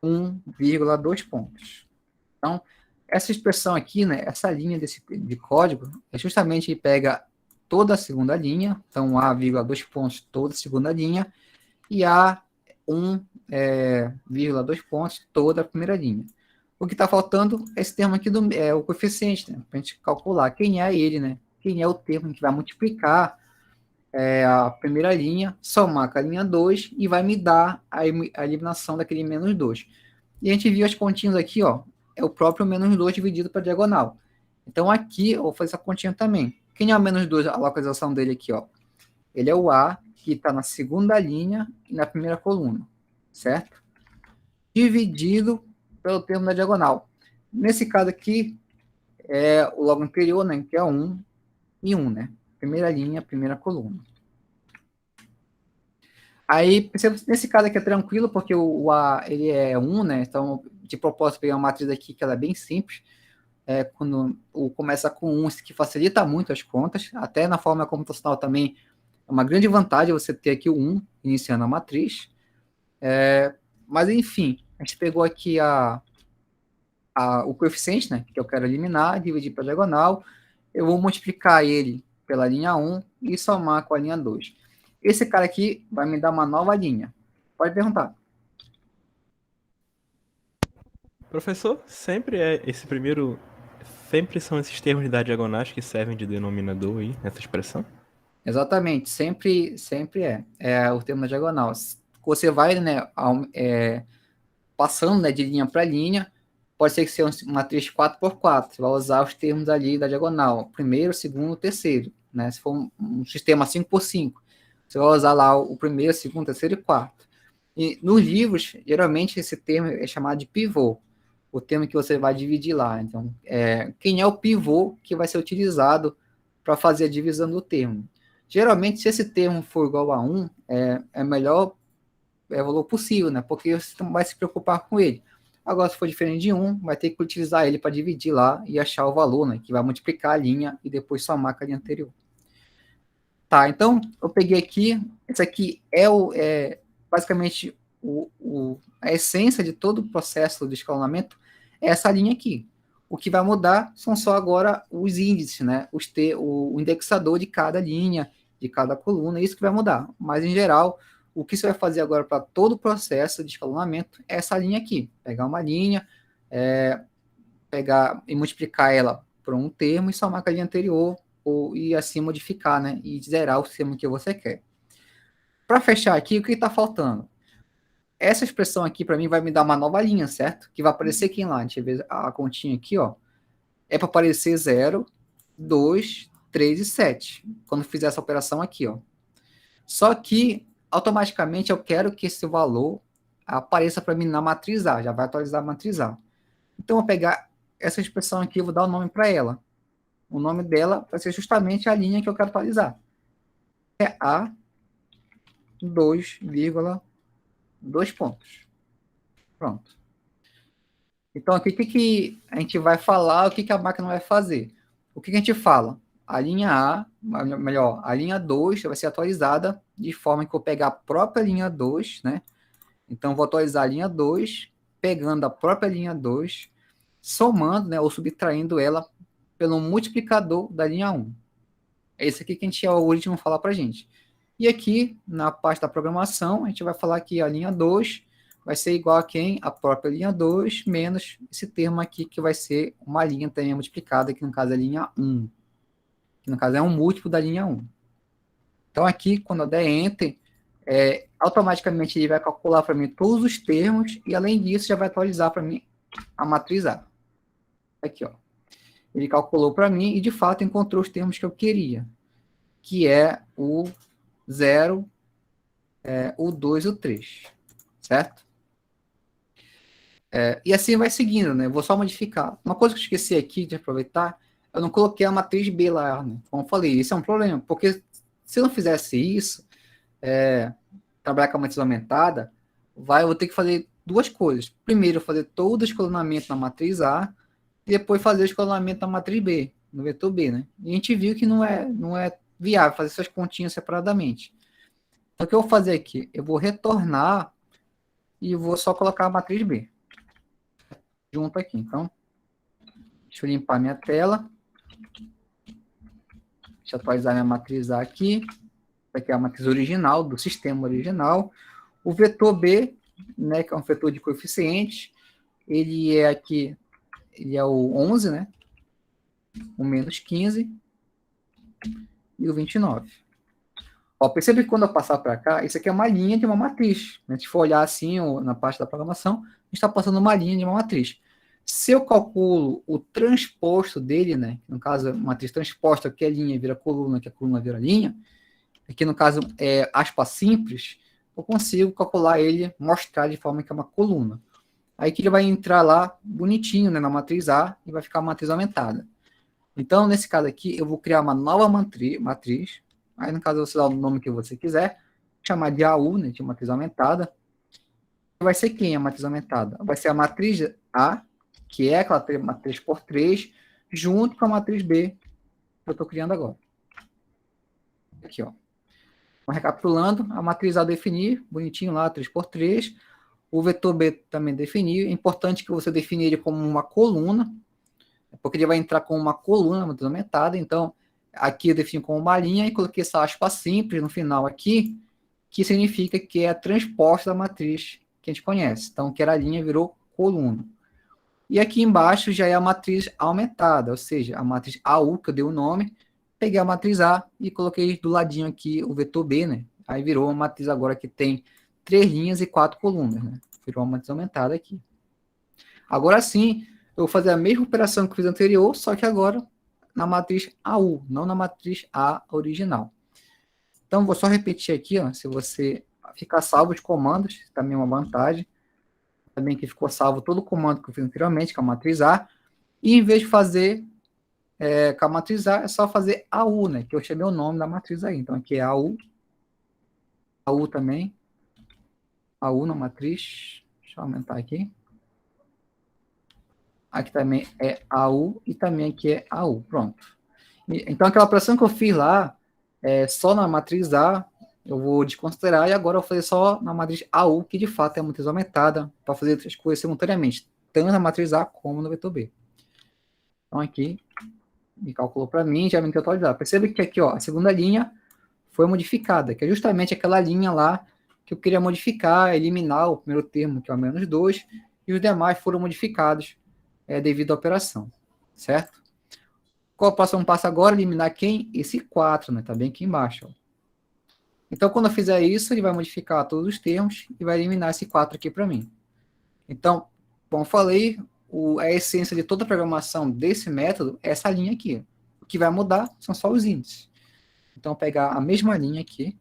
1,2 pontos. Então, essa expressão aqui, né, essa linha de código, é justamente pega toda a segunda linha, então A, 2 pontos, toda a segunda linha, e A, 1,2 pontos, toda a primeira linha. O que está faltando é esse termo aqui, o coeficiente, né, para a gente calcular quem é ele, né, quem é o termo que vai multiplicar a primeira linha, somar com a linha 2 e vai me dar a eliminação daquele menos 2. E a gente viu as continhas aqui, ó, é o próprio menos 2 dividido para diagonal. Então, aqui, eu vou fazer essa continha também. Quem é o menos 2, a localização dele aqui, ó? Ele é o A, que está na segunda linha e na primeira coluna, certo? Dividido pelo termo da diagonal. Nesse caso aqui, é o logo anterior, né, que é 1 e 1, né? Primeira linha, primeira coluna. Aí, nesse caso aqui é tranquilo, porque o A, ele é 1, né? Então, de propósito, pegar uma matriz aqui que ela é bem simples. Quando começa com 1, isso que facilita muito as contas. Até na forma computacional também, é uma grande vantagem você ter aqui o 1 iniciando a matriz. Mas, enfim, a gente pegou aqui o coeficiente, né? Que eu quero eliminar, dividir para diagonal. Eu vou multiplicar ele pela linha 1 e somar com a linha 2. Esse cara aqui vai me dar uma nova linha. Pode perguntar. Professor, sempre são esses termos da diagonais que servem de denominador aí, nessa expressão? Exatamente, sempre é o termo da diagonal. Você vai, né, passando, né, de linha para linha, pode ser que seja uma matriz 4x4, você vai usar os termos ali da diagonal, primeiro, segundo, terceiro, né? Se for um sistema 5x5, você vai usar lá o primeiro, segundo, terceiro e quarto. E nos livros, geralmente esse termo é chamado de pivô, o termo que você vai dividir lá. Então, quem é o pivô que vai ser utilizado para fazer a divisão do termo? Geralmente, se esse termo for igual a 1, é melhor valor possível, né? Porque você não vai se preocupar com ele. Agora, se for diferente de 1, vai ter que utilizar ele para dividir lá e achar o valor, né? Que vai multiplicar a linha e depois somar com a linha anterior. Tá, então, eu peguei aqui, esse aqui basicamente a essência de todo o processo de escalonamento, é essa linha aqui. O que vai mudar são só agora os índices, né? O indexador de cada linha, de cada coluna, isso que vai mudar. Mas, em geral, o que você vai fazer agora para todo o processo de escalonamento é essa linha aqui. Pegar uma linha, pegar e multiplicar ela por um termo e somar com a linha anterior, e assim modificar, né? E zerar o termo que você quer. Para fechar aqui, o que está faltando? Essa expressão aqui, para mim, vai me dar uma nova linha, certo? Que vai aparecer aqui lá. A gente vê a continha aqui, ó. É para aparecer 0, 2, 3 e 7. Quando fizer essa operação aqui, ó. Só que, automaticamente, eu quero que esse valor apareça para mim na matriz A. Já vai atualizar a matriz A. Então, eu vou pegar essa expressão aqui e vou dar o nome para ela. o nome dela vai ser justamente a linha que eu quero atualizar. É A 2,2 pontos. Pronto. Então, aqui, o que a gente vai falar, o que a máquina vai fazer? O que a gente fala? A linha A, melhor, a linha 2 vai ser atualizada de forma que eu pegar a própria linha 2, né? Então, vou atualizar a linha 2, pegando a própria linha 2, somando, né, ou subtraindo ela pelo multiplicador da linha 1. É isso aqui que a gente, o algoritmo fala para a gente. E aqui, na parte da programação, a gente vai falar que a linha 2 vai ser igual a quem? A própria linha 2 menos esse termo aqui, que vai ser uma linha também multiplicada, que no caso é a linha 1. Que no caso é um múltiplo da linha 1. Então aqui, quando eu der Enter, automaticamente ele vai calcular para mim todos os termos e, além disso, já vai atualizar para mim a matriz A. Aqui, ó. Ele calculou para mim e, de fato, encontrou os termos que eu queria, que é o 0, o 2 e o 3, certo? E assim vai seguindo, né? Vou só modificar. Uma coisa que eu esqueci aqui de aproveitar, eu não coloquei a matriz B lá, né? Como eu falei, isso é um problema, porque se eu não fizesse isso, trabalhar com a matriz aumentada, eu vou ter que fazer duas coisas. Primeiro, fazer todo o escalonamento na matriz A, e depois fazer o escalonamento na matriz B, no vetor B, né? E a gente viu que não é viável fazer essas continhas separadamente. Então, o que eu vou fazer aqui? Eu vou retornar e vou só colocar a matriz B junto aqui. Então, deixa eu limpar minha tela. Deixa eu atualizar minha matriz A aqui. Essa aqui é a matriz original, do sistema original. O vetor B, né, que é um vetor de coeficientes, ele é aqui, ele é o 11, né? O menos 15 e o 29. Ó, percebe que quando eu passar para cá, isso aqui é uma linha de uma matriz. Né? Se for olhar assim, na parte da programação, a gente está passando uma linha de uma matriz. Se eu calculo o transposto dele, né? No caso, matriz transposta, que é linha vira coluna, que a coluna vira linha, aqui no caso é aspa simples, eu consigo calcular ele, mostrar de forma que é uma coluna. Aí que ele vai entrar lá bonitinho, né, na matriz A e vai ficar uma matriz aumentada. Então, nesse caso aqui, eu vou criar uma nova matriz. Aí, no caso, você dá o nome que você quiser, chamar de AU, né, de matriz aumentada. Vai ser quem a matriz aumentada? Vai ser a matriz A, que é aquela matriz por 3, junto com a matriz B, que eu estou criando agora. Aqui, ó. Então, recapitulando, a matriz A definir, bonitinho lá, 3 por 3. O vetor B também definir. É importante que você defina ele como uma coluna, porque ele vai entrar com uma coluna, matriz aumentada. Então, aqui eu defino como uma linha e coloquei essa aspa simples no final aqui, que significa que é a transposta da matriz que a gente conhece. Então, que era a linha virou coluna. E aqui embaixo já é a matriz aumentada, ou seja, a matriz AU, que eu dei o nome, peguei a matriz A e coloquei do ladinho aqui o vetor B, né? Aí virou uma matriz agora que tem 3 linhas e 4 colunas, né? Virou uma matriz aumentada aqui. Agora sim, eu vou fazer a mesma operação que eu fiz anterior, só que agora na matriz AU, não na matriz A original. Então, vou só repetir aqui, ó, se você ficar salvo os comandos, também é uma vantagem. Também que ficou salvo todo o comando que eu fiz anteriormente, com a matriz A. E em vez de fazer com a matriz A, é só fazer AU, né? Que eu chamei o nome da matriz aí. Então, aqui é AU. AU também. AU na matriz. Deixa eu aumentar aqui. Aqui também é AU e também aqui é AU. Pronto. Então, aquela operação que eu fiz lá, só na matriz A, eu vou desconsiderar e agora eu vou fazer só na matriz AU, que de fato é a matriz aumentada, para fazer outras coisas simultaneamente, tanto na matriz A como no vetor B. Então, aqui, me calculou para mim, já me tentou atualizar. Percebe que aqui, ó, a segunda linha foi modificada, que é justamente aquela linha lá que eu queria modificar, eliminar o primeiro termo, que é o menos 2, e os demais foram modificados devido à operação, certo? Qual é o próximo passo agora? Eliminar quem? Esse 4, né? Tá bem aqui embaixo, ó. Então, quando eu fizer isso, ele vai modificar todos os termos e vai eliminar esse 4 aqui para mim. Então, como eu falei, a essência de toda a programação desse método é essa linha aqui. O que vai mudar são só os índices. Então, pegar a mesma linha aqui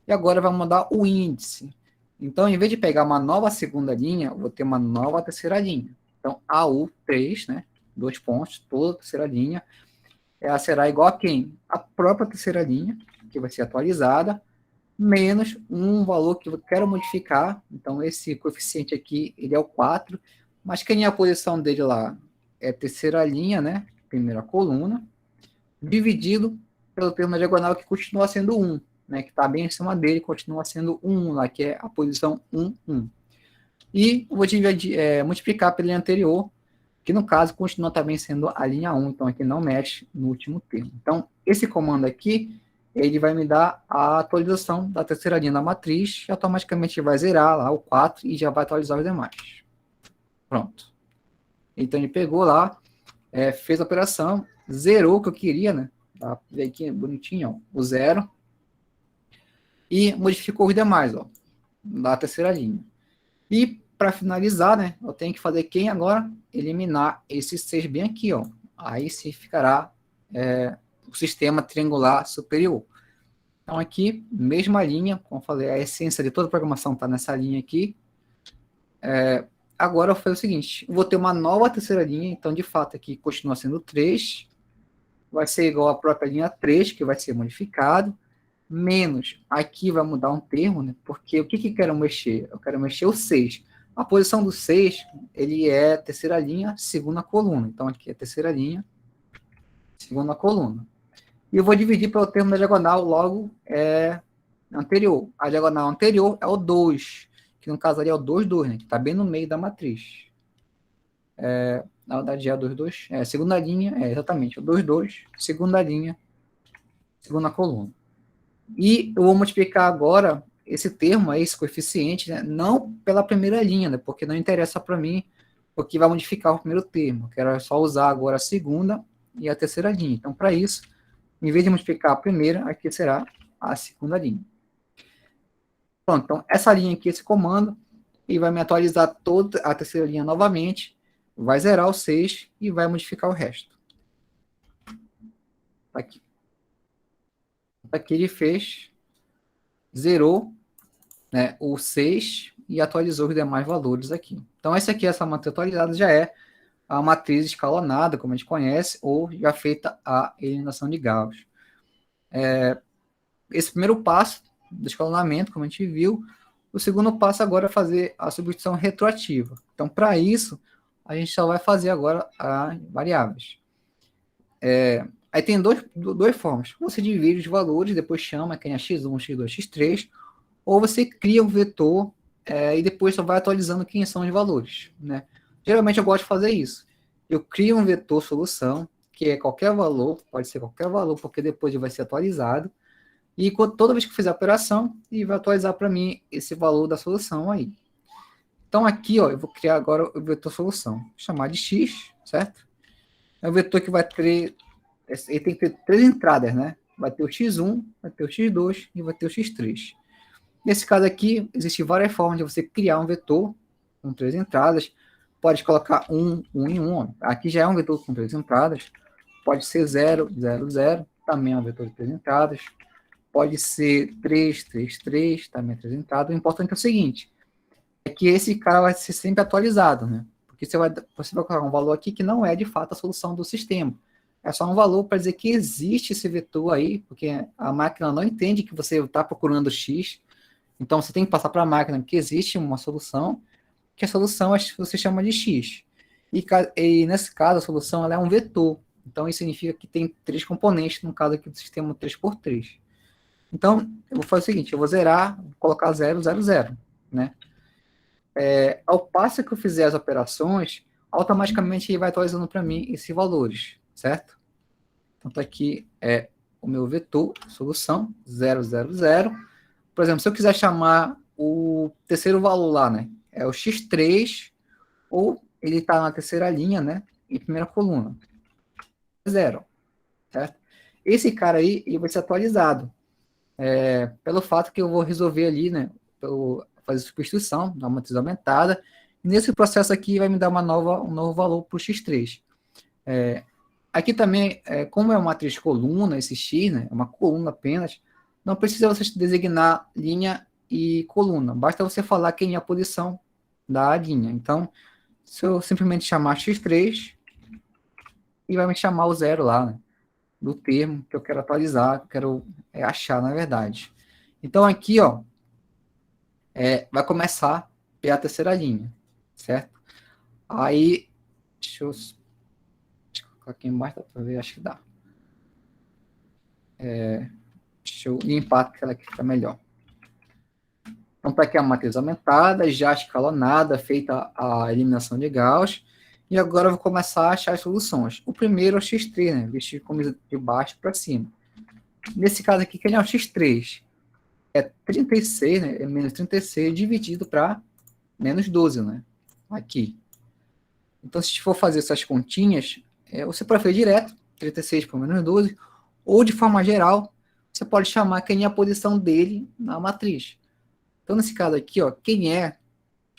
e agora vai mudar o índice. Então, em vez de pegar uma nova segunda linha, eu vou ter uma nova terceira linha. Então, AU3, né? 2 pontos, toda a terceira linha. ela será igual a quem? A própria terceira linha, que vai ser atualizada, menos um valor que eu quero modificar. Então, esse coeficiente aqui, ele é o 4, mas quem é a posição dele lá? É a terceira linha, né? Primeira coluna, dividido pelo termo na diagonal, que continua sendo 1, né? Que está bem em cima dele, continua sendo 1 lá, que é a posição 1, 1. E eu vou multiplicar pela linha anterior, que no caso continua também sendo a linha 1, então aqui não mexe no último termo. Então, esse comando aqui, ele vai me dar a atualização da terceira linha da matriz, e automaticamente vai zerar lá o 4 e já vai atualizar os demais. Pronto. Então, ele pegou lá, fez a operação, zerou o que eu queria, né? Tá? Vê aqui bonitinho, ó, o 0, e modificou os demais, ó, da terceira linha. E para finalizar, né, eu tenho que fazer quem agora? Eliminar esse 6 bem aqui, ó. Aí sim ficará o sistema triangular superior. Então aqui, mesma linha, como eu falei, a essência de toda a programação está nessa linha aqui. Agora eu vou fazer o seguinte, eu vou ter uma nova terceira linha, então de fato aqui continua sendo 3, vai ser igual à própria linha 3, que vai ser modificado, menos, aqui vai mudar um termo, né? Porque o que eu quero mexer? Eu quero mexer o 6. A posição do 6, ele é terceira linha, segunda coluna. Então, aqui é terceira linha, segunda coluna. E eu vou dividir pelo termo da diagonal logo anterior. A diagonal anterior é o 2, que no caso ali é o 2, 2, né? Que está bem no meio da matriz. Na verdade, é o 2, 2. Segunda linha, exatamente, o 2, 2, segunda linha, segunda coluna. E eu vou multiplicar agora esse termo, esse coeficiente, né, não pela primeira linha, né, porque não interessa para mim, porque vai modificar o primeiro termo. Eu quero só usar agora a segunda e a terceira linha. Então, para isso, em vez de multiplicar a primeira, aqui será a segunda linha. Pronto, então essa linha aqui, esse comando, ele vai me atualizar toda a terceira linha novamente, vai zerar o 6 e vai modificar o resto. Aqui. Aqui ele fez, zerou, né, o 6 e atualizou os demais valores aqui. Então, essa matriz atualizada já é a matriz escalonada, como a gente conhece, ou já feita a eliminação de Gauss. Esse primeiro passo do escalonamento, como a gente viu, o segundo passo agora é fazer a substituição retroativa. Então, para isso, a gente só vai fazer agora as variáveis. Aí tem duas formas. Você divide os valores, depois chama quem é x1, x2, x3, ou você cria um vetor e depois só vai atualizando quem são os valores, né? Geralmente eu gosto de fazer isso. Eu crio um vetor solução, que é qualquer valor, pode ser qualquer valor, porque depois ele vai ser atualizado, e toda vez que eu fizer a operação, ele vai atualizar para mim esse valor da solução aí. Então aqui, ó, eu vou criar agora o vetor solução, vou chamar de x, certo? É um vetor que vai ter, ele tem que ter 3 entradas, né? Vai ter o x1, vai ter o x2 e vai ter o x3. Nesse caso aqui, existem várias formas de você criar um vetor com 3 entradas. Pode colocar 1, 1 e 1. Aqui já é um vetor com 3 entradas. Pode ser 0, 0, 0. Também é um vetor de 3 entradas. Pode ser 3, 3, 3. Também é 3 entradas. O importante é o seguinte. É que esse cara vai ser sempre atualizado, né? Porque você vai colocar um valor aqui que não é de fato a solução do sistema. É só um valor para dizer que existe esse vetor aí, porque a máquina não entende que você está procurando x. Então, você tem que passar para a máquina que existe uma solução, que a solução você chama de x. E nesse caso, a solução ela é um vetor. Então, isso significa que tem 3 componentes, no caso aqui do sistema 3x3. Então, eu vou fazer o seguinte, eu vou zerar, vou colocar 0, 0, 0. Né? Ao passo que eu fizer as operações, automaticamente ele vai atualizando para mim esses valores, certo? Então, tá aqui o meu vetor, solução, 0, 0, 0. Por exemplo, se eu quiser chamar o terceiro valor lá, né? É o x3, ou ele está na terceira linha, né? Em primeira coluna. 0. Certo? Esse cara aí, ele vai ser atualizado. Pelo fato que eu vou resolver ali, né? Fazer substituição da matriz aumentada. E nesse processo aqui, vai me dar um novo valor para o x3. Aqui também, como é uma matriz coluna, esse x, né? É uma coluna apenas. Não precisa você designar linha e coluna. Basta você falar quem é a posição da linha. Então, se eu simplesmente chamar x3, e vai me chamar o 0 lá, né? do termo que eu quero atualizar, que eu quero achar, na verdade. Então, aqui, ó, vai começar pela terceira linha, certo? Aí, deixa eu colocar aqui embaixo para ver, acho que dá. Deixa eu limpar aquela que fica melhor. Então, está aqui a matriz aumentada, já escalonada, feita a eliminação de Gauss. E agora eu vou começar a achar as soluções. O primeiro é o X3, né? Visto como de baixo para cima. Nesse caso aqui, quem é o X3? É 36, né? É menos 36 dividido para menos 12, né? Aqui. Então, se for fazer essas continhas, você pode fazer direto, 36 por menos 12, ou de forma geral, você pode chamar quem é a posição dele na matriz. Então, nesse caso aqui, ó, quem é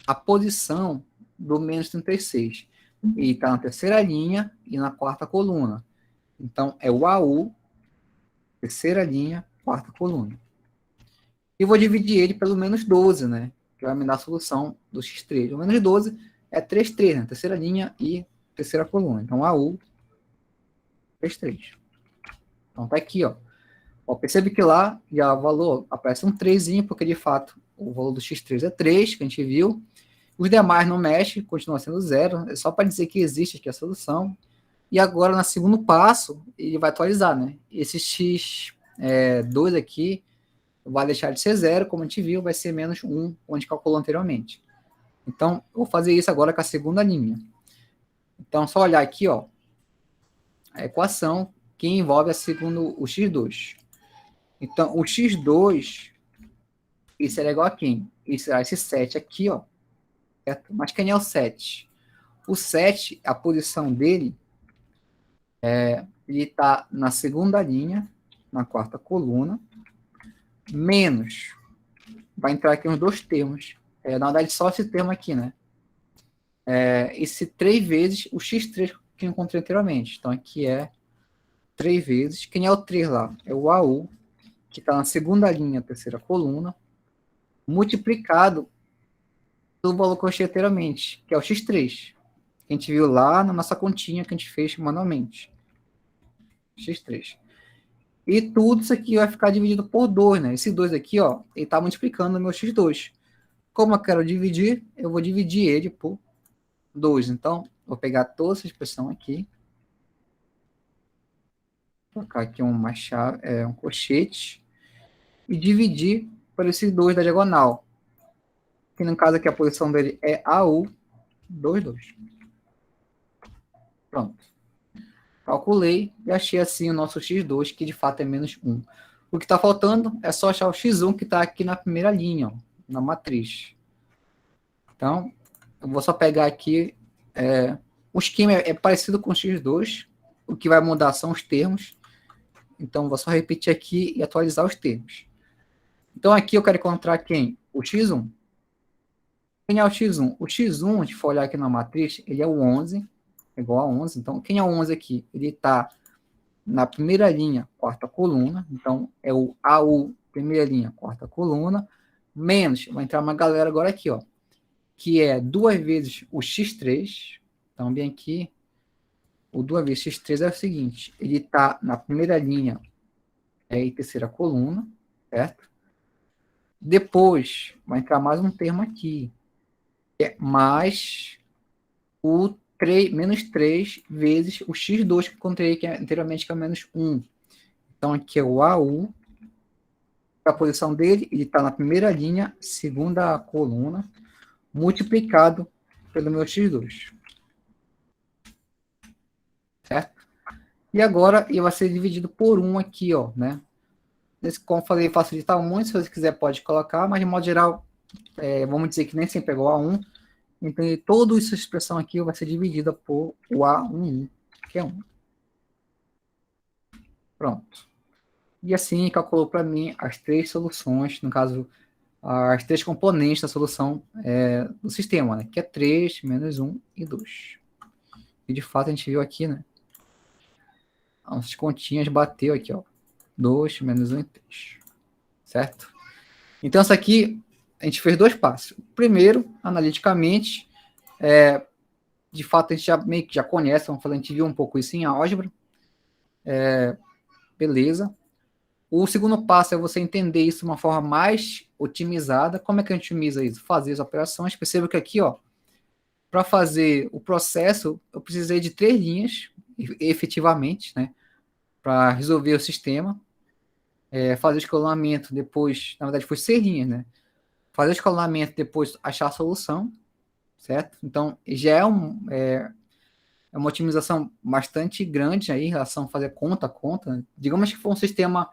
a posição do menos 36? Ele está na terceira linha e na quarta coluna. Então, é o AU, terceira linha, quarta coluna. E vou dividir ele pelo menos 12, né? Que vai me dar a solução do X3. O menos 12 é 3, 3, né? Terceira linha e terceira coluna. Então, AU, 3, 3. Então, tá aqui, ó. Percebe que lá já o valor aparece um 3, porque de fato o valor do X3 é 3, que a gente viu. Os demais não mexem, continua sendo 0. É só para dizer que existe aqui a solução. E agora, no segundo passo, ele vai atualizar, né? Esse X2 aqui vai deixar de ser 0, como a gente viu, vai ser menos 1, como a gente calculou anteriormente. Então, eu vou fazer isso agora com a segunda linha. Então, só olhar aqui, ó, a equação que envolve o X2. Então, o X2, isso será igual a quem? Isso será esse 7 aqui, ó. Certo? Mas quem é o 7? O 7, a posição dele, ele está na segunda linha, na quarta coluna, menos, vai entrar aqui uns dois termos. Na verdade, só esse termo aqui, né? Esse 3 vezes o X3 que eu encontrei anteriormente. Então, aqui é 3 vezes. Quem é o 3 lá? É o AU, que está na segunda linha, terceira coluna, multiplicado pelo valor que eu achei anteriormente, que é o X3. Que a gente viu lá na nossa continha que a gente fez manualmente. X3. E tudo isso aqui vai ficar dividido por 2, né? Esse 2 aqui, ó, ele está multiplicando o meu X2. Como eu quero dividir, eu vou dividir ele por 2. Então, vou pegar toda essa expressão aqui, colocar aqui uma chave, um colchete, e dividir por esses 2 da diagonal. Que no caso aqui a posição dele é AU, 2, 2. Pronto. Calculei e achei assim o nosso X2, que de fato é menos 1. O que está faltando é só achar o X1, que está aqui na primeira linha, ó, na matriz. Então, eu vou só pegar aqui. O esquema é parecido com o X2. O que vai mudar são os termos. Então, vou só repetir aqui e atualizar os termos. Então, aqui eu quero encontrar quem? O X1. Quem é o X1? O X1, a gente for olhar aqui na matriz, ele é o 11, igual a 11. Então, quem é o 11 aqui? Ele está na primeira linha, quarta coluna. Então, é o AU, primeira linha, quarta coluna, menos, vai entrar uma galera agora aqui, ó, que é 2 vezes o X3. Então, bem aqui, o 2 vezes X3 é o seguinte, ele está na primeira linha e terceira coluna, certo? Depois, vai entrar mais um termo aqui, que é mais o 3, menos 3 vezes o X2 que eu encontrei que anteriormente, que é menos 1. Então, aqui é o AU, a posição dele, ele está na primeira linha, segunda coluna, multiplicado pelo meu X2. Certo? E agora ele vai ser dividido por 1 aqui, ó, né? Como eu falei, facilita muito, se você quiser pode colocar, mas de modo geral, vamos dizer que nem sempre é igual a 1. Então, toda essa expressão aqui vai ser dividida por o A11, que é 1. Pronto. E assim calculou para mim as 3 soluções, no caso, as 3 componentes da solução do sistema, né? Que é 3, menos 1 e 2. E de fato a gente viu aqui, né? As continhas bateu aqui, ó. 2, menos 1 e 3. Certo? Então, isso aqui, a gente fez 2 passos. Primeiro, analiticamente, de fato, a gente já meio que já conhece, vamos falar, a gente viu um pouco isso em álgebra. beleza. O segundo passo é você entender isso de uma forma mais otimizada. Como é que a gente otimiza isso? Fazer as operações. Perceba que aqui, ó, para fazer o processo, eu precisei de 3 linhas, efetivamente, né, para resolver o sistema. Fazer o escalonamento, depois, na verdade, foi 6 linhas, né? Fazer o escalonamento, depois achar a solução, certo? Então, já é uma otimização bastante grande aí em relação a fazer conta a conta, né? Digamos que for um sistema,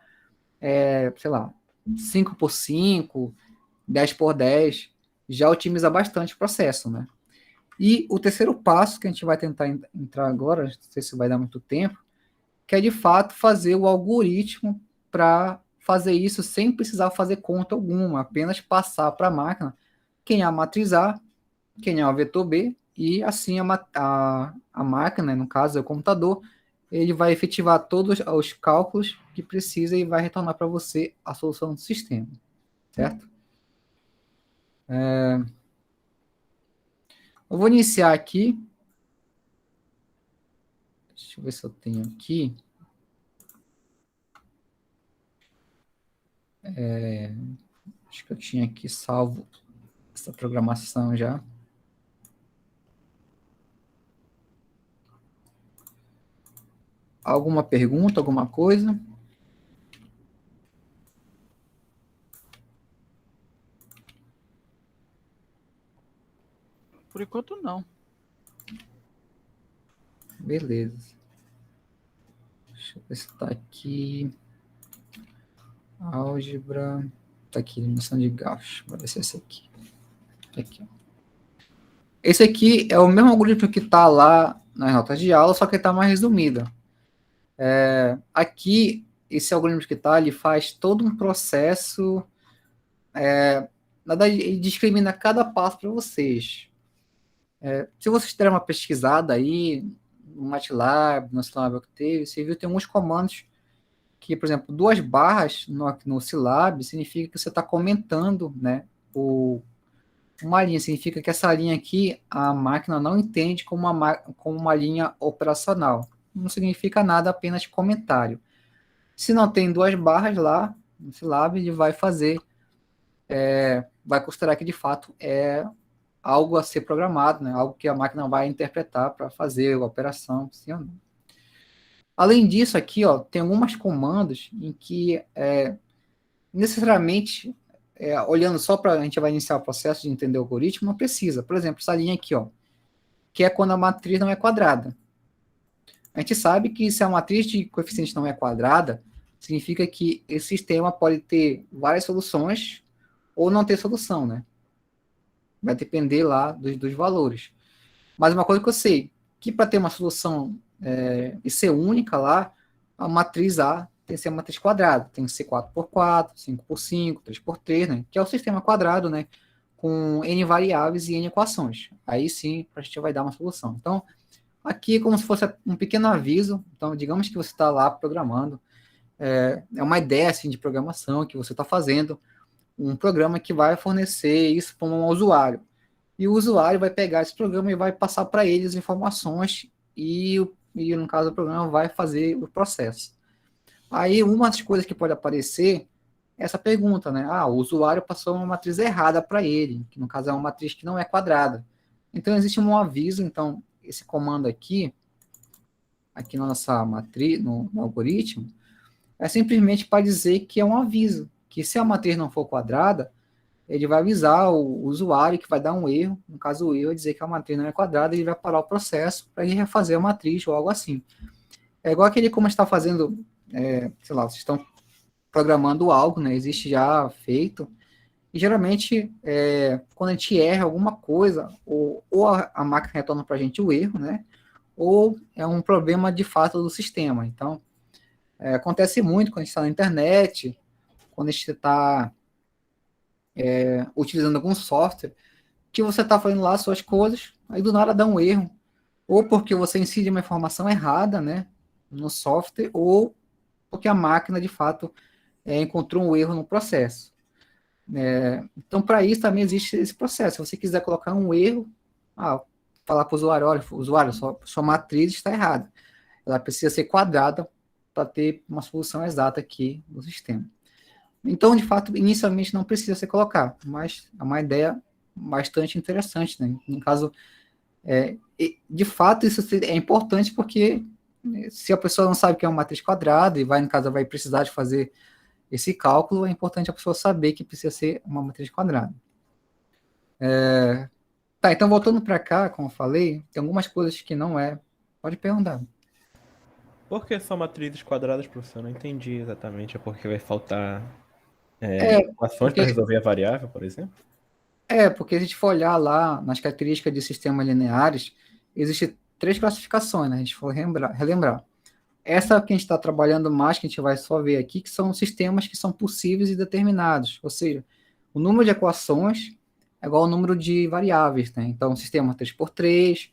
sei lá, 5x5, 10x10, já otimiza bastante o processo, né? E o terceiro passo, que a gente vai tentar entrar agora, não sei se vai dar muito tempo, que é de fato fazer o algoritmo para fazer isso sem precisar fazer conta alguma, apenas passar para a máquina quem é a matriz A, quem é o vetor B, e assim a máquina, no caso é o computador, ele vai efetivar todos os cálculos que precisa e vai retornar para você a solução do sistema, certo? Eu vou iniciar aqui. Deixa eu ver se eu tenho aqui. Acho que eu tinha aqui salvo essa programação já. Alguma pergunta, alguma coisa? Por enquanto, não. Beleza. Deixa eu ver se está aqui. Álgebra. Está aqui, eliminação de Gauss. Vai ver se é esse aqui. Aqui, ó. Esse aqui é o mesmo algoritmo que está lá nas notas de aula, só que está mais resumido. Aqui, esse algoritmo que está, ele faz todo um processo. Na verdade, ele discrimina cada passo para vocês. Se vocês derem uma pesquisada aí, no MATLAB, no Scilab Octave, você viu que tem alguns comandos que, por exemplo, 2 barras no Scilab significa que você está comentando, né, uma linha. Significa que essa linha aqui, a máquina não entende como uma linha operacional. Não significa nada, apenas comentário. Se não tem 2 barras lá no Scilab, ele vai fazer, vai considerar que de fato é algo a ser programado, né? Algo que a máquina vai interpretar para fazer a operação, sim ou não. Além disso, aqui, ó, tem algumas comandos em que necessariamente, olhando só para a gente vai iniciar o processo de entender o algoritmo, não precisa. Por exemplo, essa linha aqui, ó, que é quando a matriz não é quadrada. A gente sabe que se a matriz de coeficiente não é quadrada, significa que esse sistema pode ter várias soluções ou não ter solução, né? Vai depender lá dos valores. Mas uma coisa que eu sei, que para ter uma solução e ser única lá, a matriz A tem que ser uma matriz quadrada, tem que ser 4x4, 5x5, 3x3, né? Que é o sistema quadrado, né? Com N variáveis e N equações. Aí sim, a gente vai dar uma solução. Então, aqui é como se fosse um pequeno aviso. Então, digamos que você está lá programando, é uma ideia assim, de programação que você está fazendo, um programa que vai fornecer isso para um usuário. E o usuário vai pegar esse programa e vai passar para ele as informações e, no caso, o programa vai fazer o processo. Aí, uma das coisas que pode aparecer é essa pergunta, né? O usuário passou uma matriz errada para ele, que no caso é uma matriz que não é quadrada. Então, existe um aviso. Então, esse comando aqui na nossa matriz, no algoritmo, é simplesmente para dizer que é um aviso, que se a matriz não for quadrada, ele vai avisar o usuário que vai dar um erro. No caso, o erro é dizer que a matriz não é quadrada, e ele vai parar o processo para ele refazer a matriz ou algo assim. É igual aquele como está fazendo, sei lá, vocês estão programando algo, né? Existe já feito. E geralmente, quando a gente erra alguma coisa, ou a máquina retorna para a gente o erro, né? Ou é um problema de fato do sistema. Então, acontece muito quando a gente está na internet, quando a gente está utilizando algum software, que você está fazendo lá as suas coisas, aí do nada dá um erro, ou porque você incide uma informação errada, né, no software, ou porque a máquina, de fato, encontrou um erro no processo. Então, para isso também existe esse processo. Se você quiser colocar um erro, falar para o usuário, olha, usuário, sua matriz está errada. Ela precisa ser quadrada para ter uma solução exata aqui do sistema. Então, de fato, inicialmente não precisa ser colocado, mas é uma ideia bastante interessante, né? No caso, de fato, isso é importante porque se a pessoa não sabe o que é uma matriz quadrada e vai, no caso, vai precisar de fazer esse cálculo, é importante a pessoa saber que precisa ser uma matriz quadrada. Tá, então voltando para cá, como eu falei, tem algumas coisas que não é. Pode perguntar. Por que são matrizes quadradas, professor? Eu não entendi exatamente. É porque vai faltar É, equações porque, para resolver a variável, por exemplo? porque se a gente for olhar lá nas características de sistemas lineares, existem três classificações, né? A gente for relembrar. Essa que a gente está trabalhando mais, que a gente vai só ver aqui, que são sistemas que são possíveis e determinados. Ou seja, o número de equações é igual ao número de variáveis, né? Então, sistema 3x3,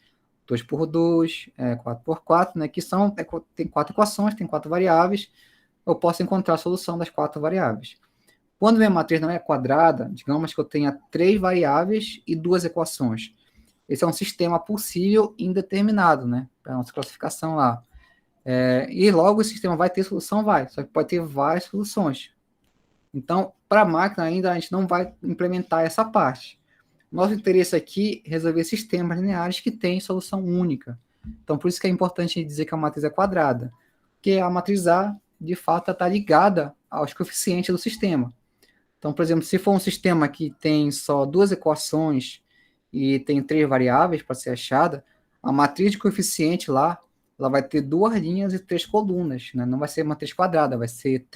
2x2, 4x4, né? Que tem 4 equações, tem 4 variáveis. Eu posso encontrar a solução das 4 variáveis. Quando minha matriz não é quadrada, digamos que eu tenha 3 variáveis e 2 equações. Esse é um sistema possível indeterminado, né? Para a nossa classificação lá. E logo o sistema vai ter solução? Vai, só que pode ter várias soluções. Então, para a máquina ainda a gente não vai implementar essa parte. Nosso interesse aqui é resolver sistemas lineares que têm solução única. Então, por isso que é importante dizer que a matriz é quadrada, porque a matriz A, de fato, está ligada aos coeficientes do sistema. Então, por exemplo, se for um sistema que tem só 2 equações e tem 3 variáveis para ser achada, a matriz de coeficiente lá, ela vai ter 2 linhas e 3 colunas, né? Não vai ser matriz quadrada, vai ser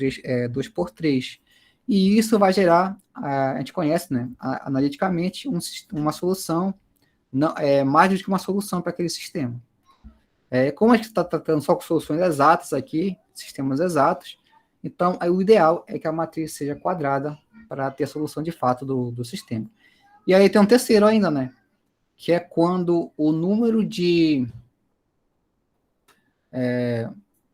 2 por 3. E isso vai gerar, a gente conhece, né, analiticamente, uma solução, não, mais do que uma solução para aquele sistema. Como a gente está tratando só com soluções exatas aqui, sistemas exatos, então o ideal é que a matriz seja quadrada para ter a solução de fato do sistema. E aí tem um terceiro ainda, né? Que é quando o número de...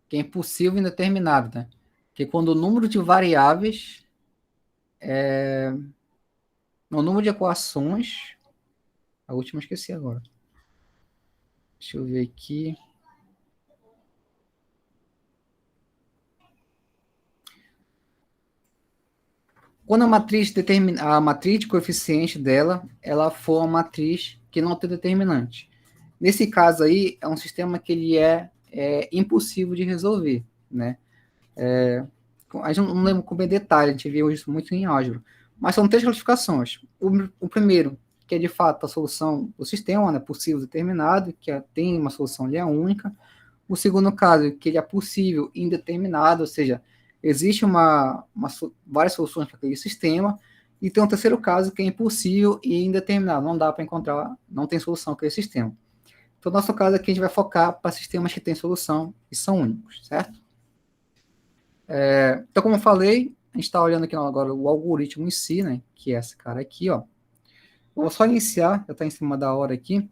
que é impossível indeterminado, né? Que é quando o número de variáveis... o número de equações... A última eu esqueci agora. Deixa eu ver aqui... Quando a matriz de coeficiente dela, ela for uma matriz que não tem determinante. Nesse caso aí, é um sistema que ele é impossível de resolver, né? A gente não lembra com bem detalhe, a gente viu isso muito em álgebra. Mas são três classificações. O primeiro, que é de fato a solução do sistema, né, possível determinado, que tem uma solução ali única. O segundo caso, que ele é possível indeterminado, ou seja, existe várias soluções para aquele sistema. E tem um terceiro caso, que é impossível e indeterminado, não dá para encontrar, não tem solução para aquele sistema. Então, no nosso caso aqui, a gente vai focar para sistemas que têm solução e são únicos, certo? Então, como eu falei, a gente está olhando aqui agora o algoritmo em si, né, que é esse cara aqui, ó. Vou só iniciar, já está em cima da hora aqui,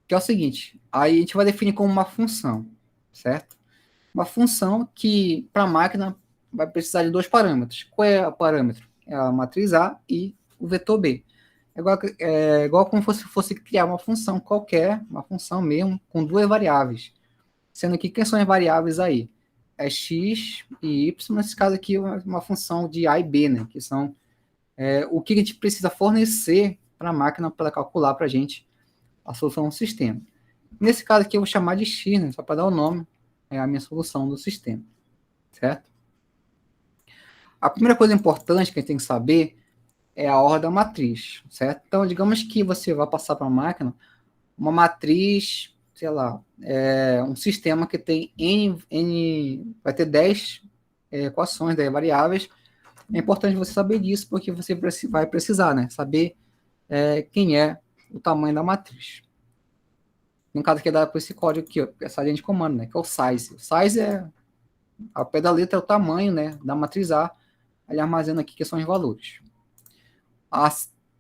que é o seguinte, aí a gente vai definir como uma função, certo? Uma função que, para a máquina, vai precisar de 2 parâmetros. Qual é o parâmetro? É a matriz A e o vetor B. É igual como se fosse criar uma função qualquer, uma função mesmo, com 2 variáveis. Sendo que quem são as variáveis aí? É x e y, nesse caso aqui, uma função de A e B, né? Que são o que a gente precisa fornecer para a máquina para calcular para a gente a solução do sistema. Nesse caso aqui, eu vou chamar de x, né? Só para dar o nome, é a minha solução do sistema, certo? A primeira coisa importante que a gente tem que saber é a ordem da matriz, certo? Então, digamos que você vai passar para a máquina uma matriz, sei lá, um sistema que tem vai ter 10 equações, 10 variáveis. É importante você saber disso, porque você vai precisar, né? Saber quem é o tamanho da matriz. No caso aqui é dado por esse código aqui, ó, essa linha de comando, né? Que é o size. O size ao pé da letra, é o tamanho, né, da matriz A. Ele armazena aqui que são os valores.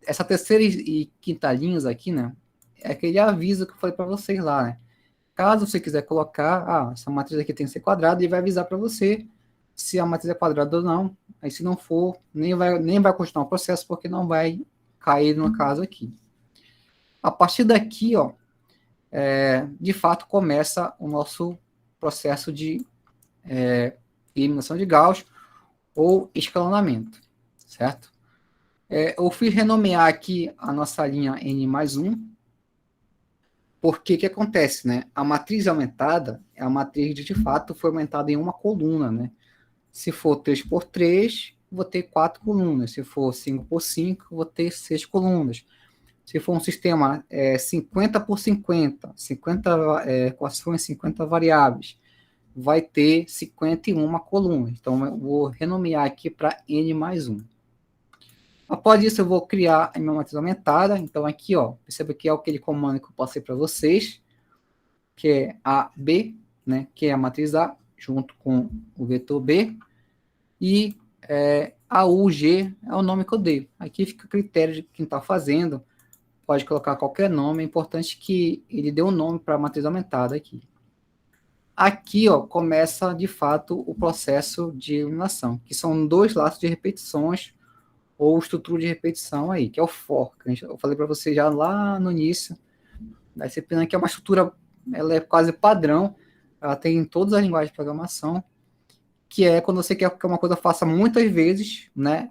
Essa terceira e quinta linhas aqui, né, é aquele aviso que eu falei para vocês lá, né? Caso você quiser colocar, essa matriz aqui tem que ser quadrada, ele vai avisar para você se a matriz é quadrada ou não. Aí, se não for, nem vai continuar o processo, porque não vai cair no caso aqui. A partir daqui, ó, de fato, começa o nosso processo de eliminação de Gauss ou escalonamento, certo? Eu fui renomear aqui a nossa linha N mais 1, porque o que acontece, né? A matriz aumentada é a matriz de fato foi aumentada em uma coluna, né? Se for 3 por 3, vou ter 4 colunas. Se for 5 por 5, vou ter 6 colunas. Se for um sistema 50 por 50, 50 equações, 50 variáveis, vai ter 51 colunas. Então, eu vou renomear aqui para N mais 1. Após isso, eu vou criar a minha matriz aumentada. Então, aqui, ó, perceba que é aquele comando que eu passei para vocês, que é AB, né, que é a matriz A, junto com o vetor B, e AUG é o nome que eu dei. Aqui fica o critério de quem está fazendo, pode colocar qualquer nome, é importante que ele dê um nome para a matriz aumentada aqui. Aqui, ó, começa, de fato, o processo de eliminação, que são 2 laços de repetições, ou estrutura de repetição aí, que é o for, que eu falei para você já lá no início da disciplina, que é uma estrutura, ela é quase padrão, ela tem em todas as linguagens de programação, que é quando você quer que uma coisa faça muitas vezes, né,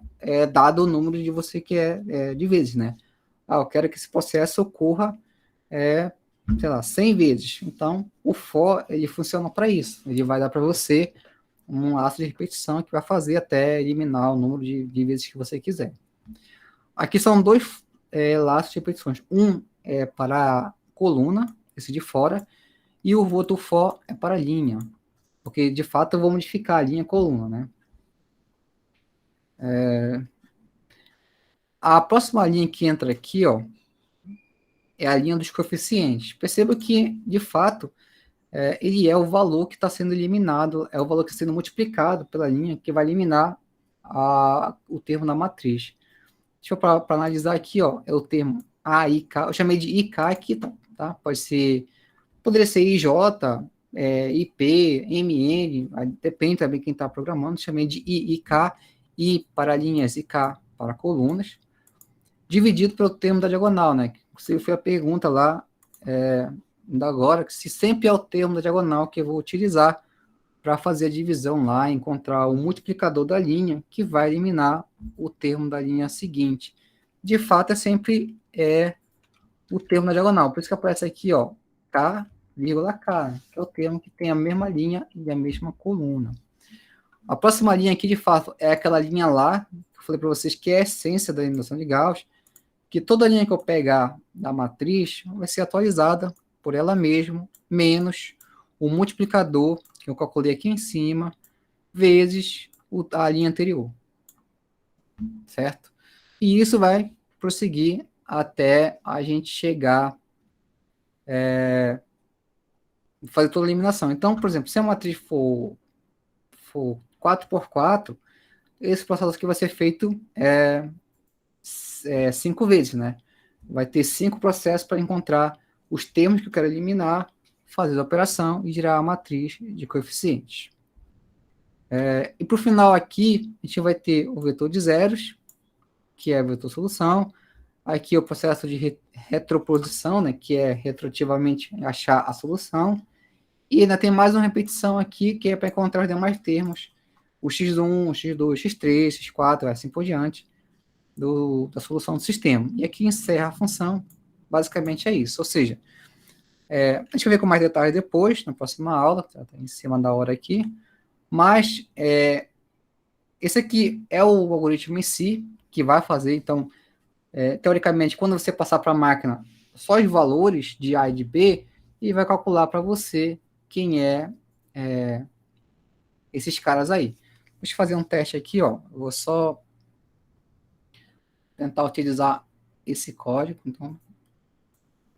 dado o número de você quer de vezes, né. Eu quero que esse processo ocorra, sei lá, 100 vezes. Então, o for, ele funciona para isso. Ele vai dar para você um laço de repetição que vai fazer até eliminar o número de vezes que você quiser. Aqui são 2 laços de repetições. Um é para a coluna, esse de fora, e o outro for é para a linha, porque de fato eu vou modificar a linha e a coluna, né? A próxima linha que entra aqui, ó, é a linha dos coeficientes. Perceba que, de fato, ele é o valor que está sendo eliminado, é o valor que está sendo multiplicado pela linha que vai eliminar o termo da matriz. Deixa eu para analisar aqui, ó, é o termo AIK, eu chamei de IK aqui, tá? Poderia ser IJ, IP, MN, depende também quem está programando, chamei de IIK, I para linhas e K para colunas, dividido pelo termo da diagonal, né? Você foi a pergunta lá, ainda agora, que se sempre é o termo da diagonal que eu vou utilizar para fazer a divisão lá, encontrar o multiplicador da linha, que vai eliminar o termo da linha seguinte. De fato, é sempre o termo na diagonal. Por isso que aparece aqui, ó, K, vírgula K, que é o termo que tem a mesma linha e a mesma coluna. A próxima linha aqui, de fato, é aquela linha lá, que eu falei para vocês, que é a essência da eliminação de Gauss, que toda linha que eu pegar da matriz vai ser atualizada por ela mesma, menos o multiplicador, que eu calculei aqui em cima, vezes a linha anterior. Certo? E isso vai prosseguir até a gente chegar fazer toda a eliminação. Então, por exemplo, se a matriz for 4 por 4, esse processo aqui vai ser feito 5 vezes, né? Vai ter 5 processos para encontrar os termos que eu quero eliminar, fazer a operação e gerar a matriz de coeficientes. E para o final aqui, a gente vai ter o vetor de zeros, que é o vetor solução. Aqui o processo de retroposição, né, que é retroativamente achar a solução. E ainda tem mais uma repetição aqui, que é para encontrar os demais termos, o x1, o x2, x3, x4, assim por diante, da solução do sistema. E aqui encerra a função, basicamente é isso. Ou seja, a gente vai ver com mais detalhes depois, na próxima aula, que está em cima da hora aqui, mas esse aqui é o algoritmo em si, que vai fazer, então, teoricamente, quando você passar para a máquina só os valores de A e de B, ele vai calcular para você quem esses caras aí. Deixa eu fazer um teste aqui, ó. Eu vou só tentar utilizar esse código. Então,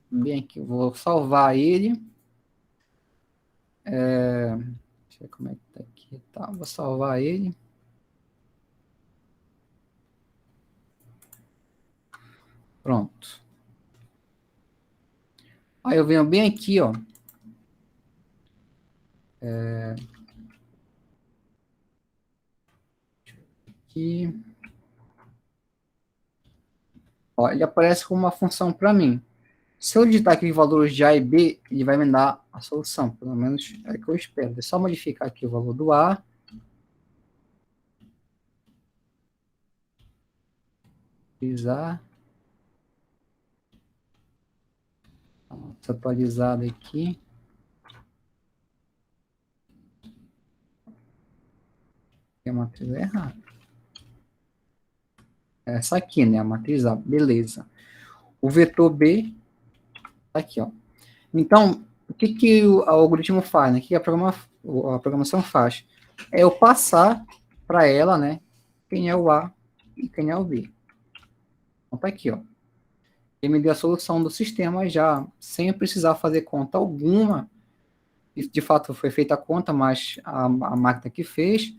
bem aqui, eu vou salvar ele. Deixa eu ver como é que tá aqui. Tá, vou salvar ele. Pronto. Aí eu venho bem aqui, ó. Aqui. Ó, ele aparece como uma função para mim. Se eu digitar aqui os valores de A e B, ele vai me dar a solução, pelo menos é o que eu espero. É só modificar aqui o valor do A. Atualizar. Atualizado aqui. A matriz é errada. Essa aqui, né? A matriz A. Beleza. O vetor B tá aqui, ó. Então, o que o algoritmo faz, né? O que a programação faz? É eu passar para ela, né? Quem é o A e quem é o B. Então, tá aqui, ó. Ele me deu a solução do sistema já, sem precisar fazer conta alguma. De fato, foi feita a conta, mas a máquina que fez,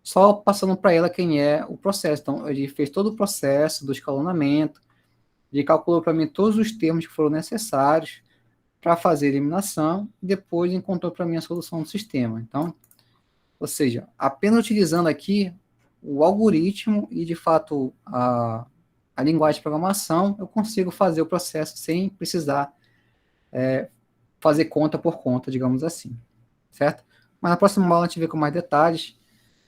só passando para ela quem é o processo. Então, ele fez todo o processo do escalonamento, ele calculou para mim todos os termos que foram necessários para fazer a eliminação, e depois encontrou para mim a solução do sistema. Então, ou seja, apenas utilizando aqui o algoritmo e, de fato, a linguagem de programação, eu consigo fazer o processo sem precisar fazer conta por conta, digamos assim, certo? Mas na próxima aula a gente vê com mais detalhes,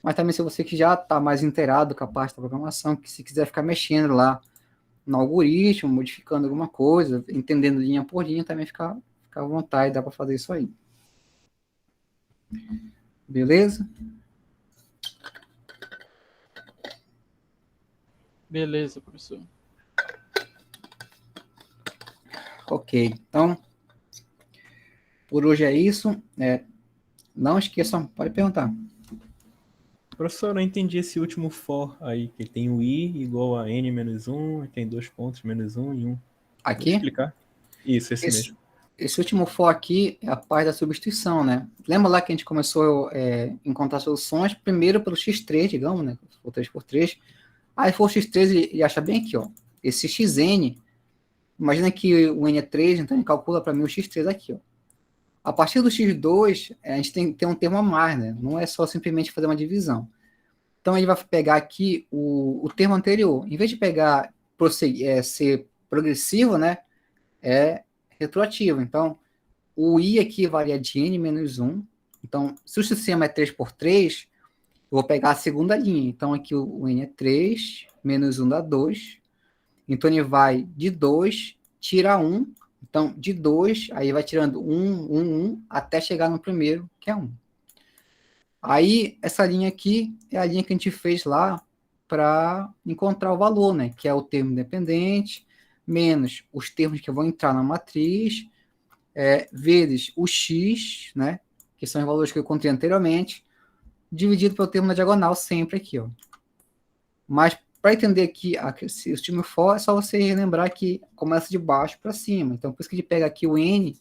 mas também se você que já está mais inteirado com a parte da programação, que se quiser ficar mexendo lá no algoritmo, modificando alguma coisa, entendendo linha por linha, também fica à vontade, dá para fazer isso aí. Beleza? Beleza, professor. Ok, então, por hoje é isso. Não esqueçam, pode perguntar. Professor, eu não entendi esse último for aí, que tem o i igual a n menos 1, e tem 2 pontos, menos 1 e 1. Aqui? Vou explicar. Isso, esse mesmo. Esse último for aqui é a parte da substituição, né? Lembra lá que a gente começou a encontrar soluções primeiro pelo x3, digamos, né? For 3 por 3. Aí for x3 e acha bem aqui, ó. Esse xn, imagina que o n é 3, então ele calcula para mim o x3 aqui, ó. A partir do x2, a gente tem que ter um termo a mais, né? Não é só simplesmente fazer uma divisão. Então, ele vai pegar aqui o termo anterior. Em vez de pegar ser progressivo, né? É retroativo. Então, o i aqui varia de n menos 1. Então, se o sistema é 3 por 3, eu vou pegar a segunda linha. Então, aqui o n é 3, menos 1 dá 2. Então, ele vai de 2, tira 1. Então, de 2, aí vai tirando 1, 1, 1, até chegar no primeiro, que é 1. Aí, essa linha aqui é a linha que a gente fez lá para encontrar o valor, né? Que é o termo independente, menos os termos que vão entrar na matriz, vezes o x, né? Que são os valores que eu encontrei anteriormente, dividido pelo termo na diagonal, sempre aqui, ó. Mas, para entender aqui o time for, é só você lembrar que começa de baixo para cima. Então, por isso que ele pega aqui o n,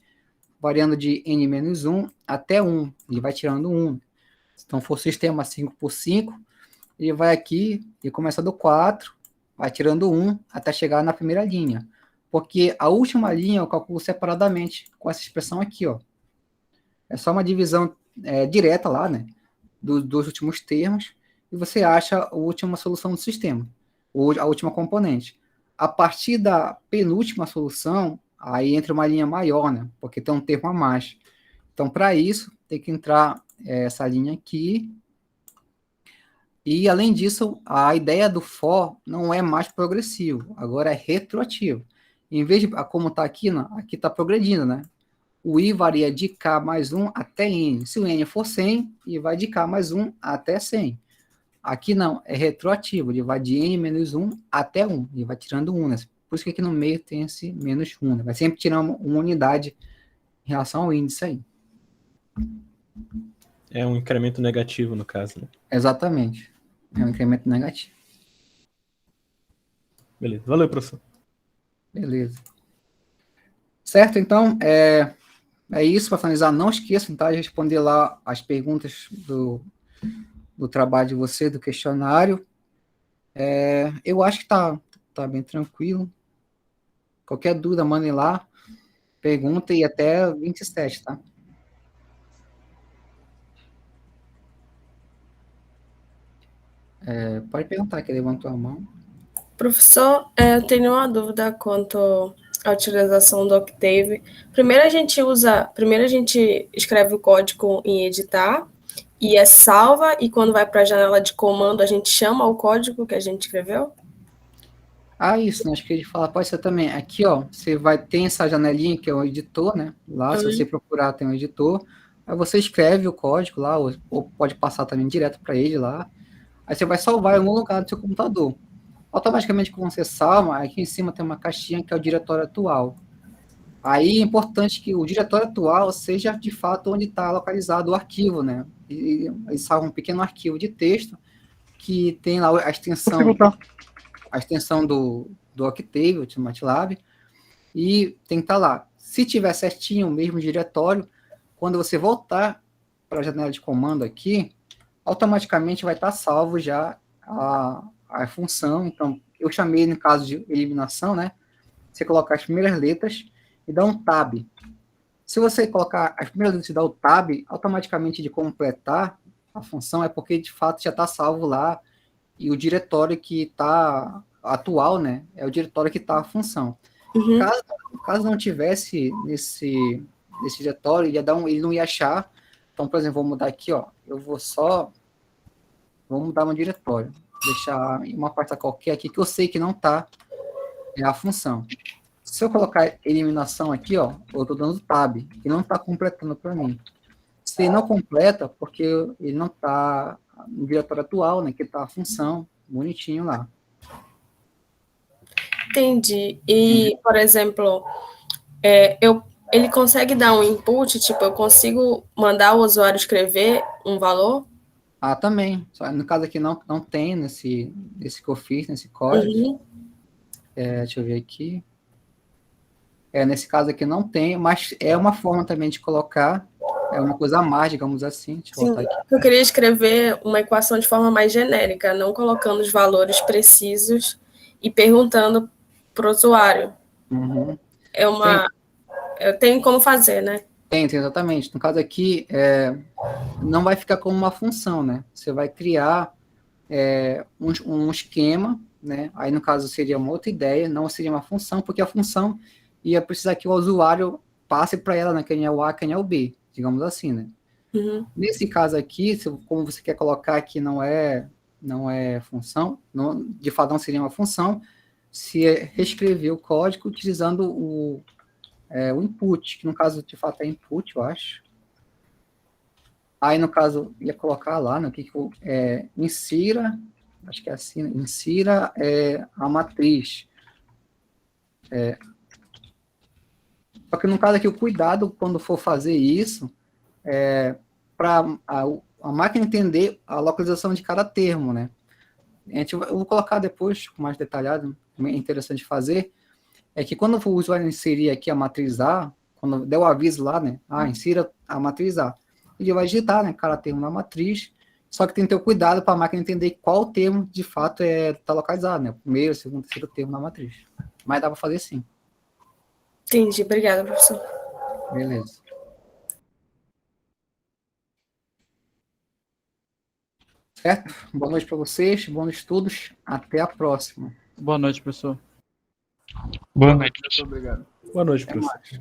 variando de n menos 1 até 1. Ele vai tirando 1. Então, for sistema 5 por 5, ele vai aqui e começa do 4, vai tirando 1 até chegar na primeira linha. Porque a última linha eu calculo separadamente com essa expressão aqui, ó. É só uma divisão direta lá, né? Dos últimos termos, e você acha a última solução do sistema, ou a última componente. A partir da penúltima solução, aí entra uma linha maior, né? Porque tem um termo a mais. Então, para isso, tem que entrar essa linha aqui. E, além disso, a ideia do for não é mais progressivo, agora é retroativo. Em vez de, como está aqui, né? Aqui está progredindo, né? O i varia de k mais 1 até n. Se o n for 100, ele vai de k mais 1 até 100. Aqui não, é retroativo, ele vai de n menos 1 até 1, ele vai tirando 1, né? Por isso que aqui no meio tem esse menos 1, né? Vai sempre tirar uma unidade em relação ao índice aí. É um incremento negativo, no caso, né? Exatamente, é um incremento negativo. Beleza, valeu, professor. Beleza. Certo, então, é isso. Para finalizar, não esqueçam, tá, de responder lá as perguntas do trabalho de você, do questionário. Eu acho que tá bem tranquilo. Qualquer dúvida, mandem lá, pergunta e até 27, tá? Pode perguntar, que levantou a mão. Professor, eu tenho uma dúvida quanto a utilização do Octave. Primeiro a gente escreve o código em editar e é salva, e quando vai para a janela de comando a gente chama o código que a gente escreveu? Isso, né? Acho que ele fala, pode ser também. Aqui, ó, você vai ter essa janelinha que é o editor, né? Lá, se você procurar, tem um editor. Aí você escreve o código lá, ou pode passar também direto para ele lá. Aí você vai salvar em algum lugar do seu computador. Automaticamente, quando você salva, aqui em cima tem uma caixinha que é o diretório atual. Aí é importante que o diretório atual seja, de fato, onde está localizado o arquivo, né? E salva um pequeno arquivo de texto que tem lá a extensão do Octave, do MATLAB, e tem que estar lá. Se tiver certinho o mesmo diretório, quando você voltar para a janela de comando aqui, automaticamente vai estar salvo já a função. Então, eu chamei, no caso de eliminação, né? Você colocar as primeiras letras e dá um tab. Se você colocar as primeiras letras e dar o tab, automaticamente de completar a função, é porque de fato já está salvo lá, e o diretório que está atual, né, é o diretório que está a função. Caso não tivesse nesse diretório, ele não ia achar. Então, por exemplo, vou mudar aqui, ó, vou mudar meu diretório, deixar uma pasta qualquer aqui que eu sei que não está a função. Se eu colocar eliminação aqui, ó, eu estou dando tab, e não está completando para mim. Se não completa, porque ele não está no diretório atual, né, que está a função bonitinho lá. Entendi. E, por exemplo, ele consegue dar um input, tipo, eu consigo mandar o usuário escrever um valor? Também. Só no caso aqui não tem nesse que eu fiz, nesse código. Deixa eu ver aqui. Nesse caso aqui não tem, mas é uma forma também de colocar, é uma coisa a mais, digamos assim. Deixa eu voltar aqui. Eu queria escrever uma equação de forma mais genérica, não colocando os valores precisos e perguntando para o usuário. Tem como fazer, né? Tem, exatamente. No caso aqui, não vai ficar como uma função, né? Você vai criar um esquema, né? Aí, no caso, seria uma outra ideia, não seria uma função, porque a função ia precisar que o usuário passe para ela, né? Quem é o A, quem é o B, digamos assim, né? Nesse caso aqui, como você quer colocar que não é função, de fato não seria uma função, se reescrever o código utilizando o input, que no caso de fato é input, eu acho. Aí no caso ia colocar lá, né, insira, acho que é assim, né, insira a matriz. Só que no caso aqui o cuidado quando for fazer isso para a máquina entender a localização de cada termo, né? Eu vou colocar depois com mais detalhado, é interessante fazer. É que quando o usuário inserir aqui a matriz A, quando der o aviso lá, né, insira a matriz A, ele vai digitar, né, cada termo na matriz, só que tem que ter o cuidado para a máquina entender qual termo, de fato, está localizado, né, o primeiro, segundo, terceiro termo na matriz. Mas dá para fazer sim. Entendi, obrigada, professor. Beleza. Certo? Boa noite para vocês, bons estudos, até a próxima. Boa noite, professor. Boa noite. Muito obrigado. Boa noite, professor.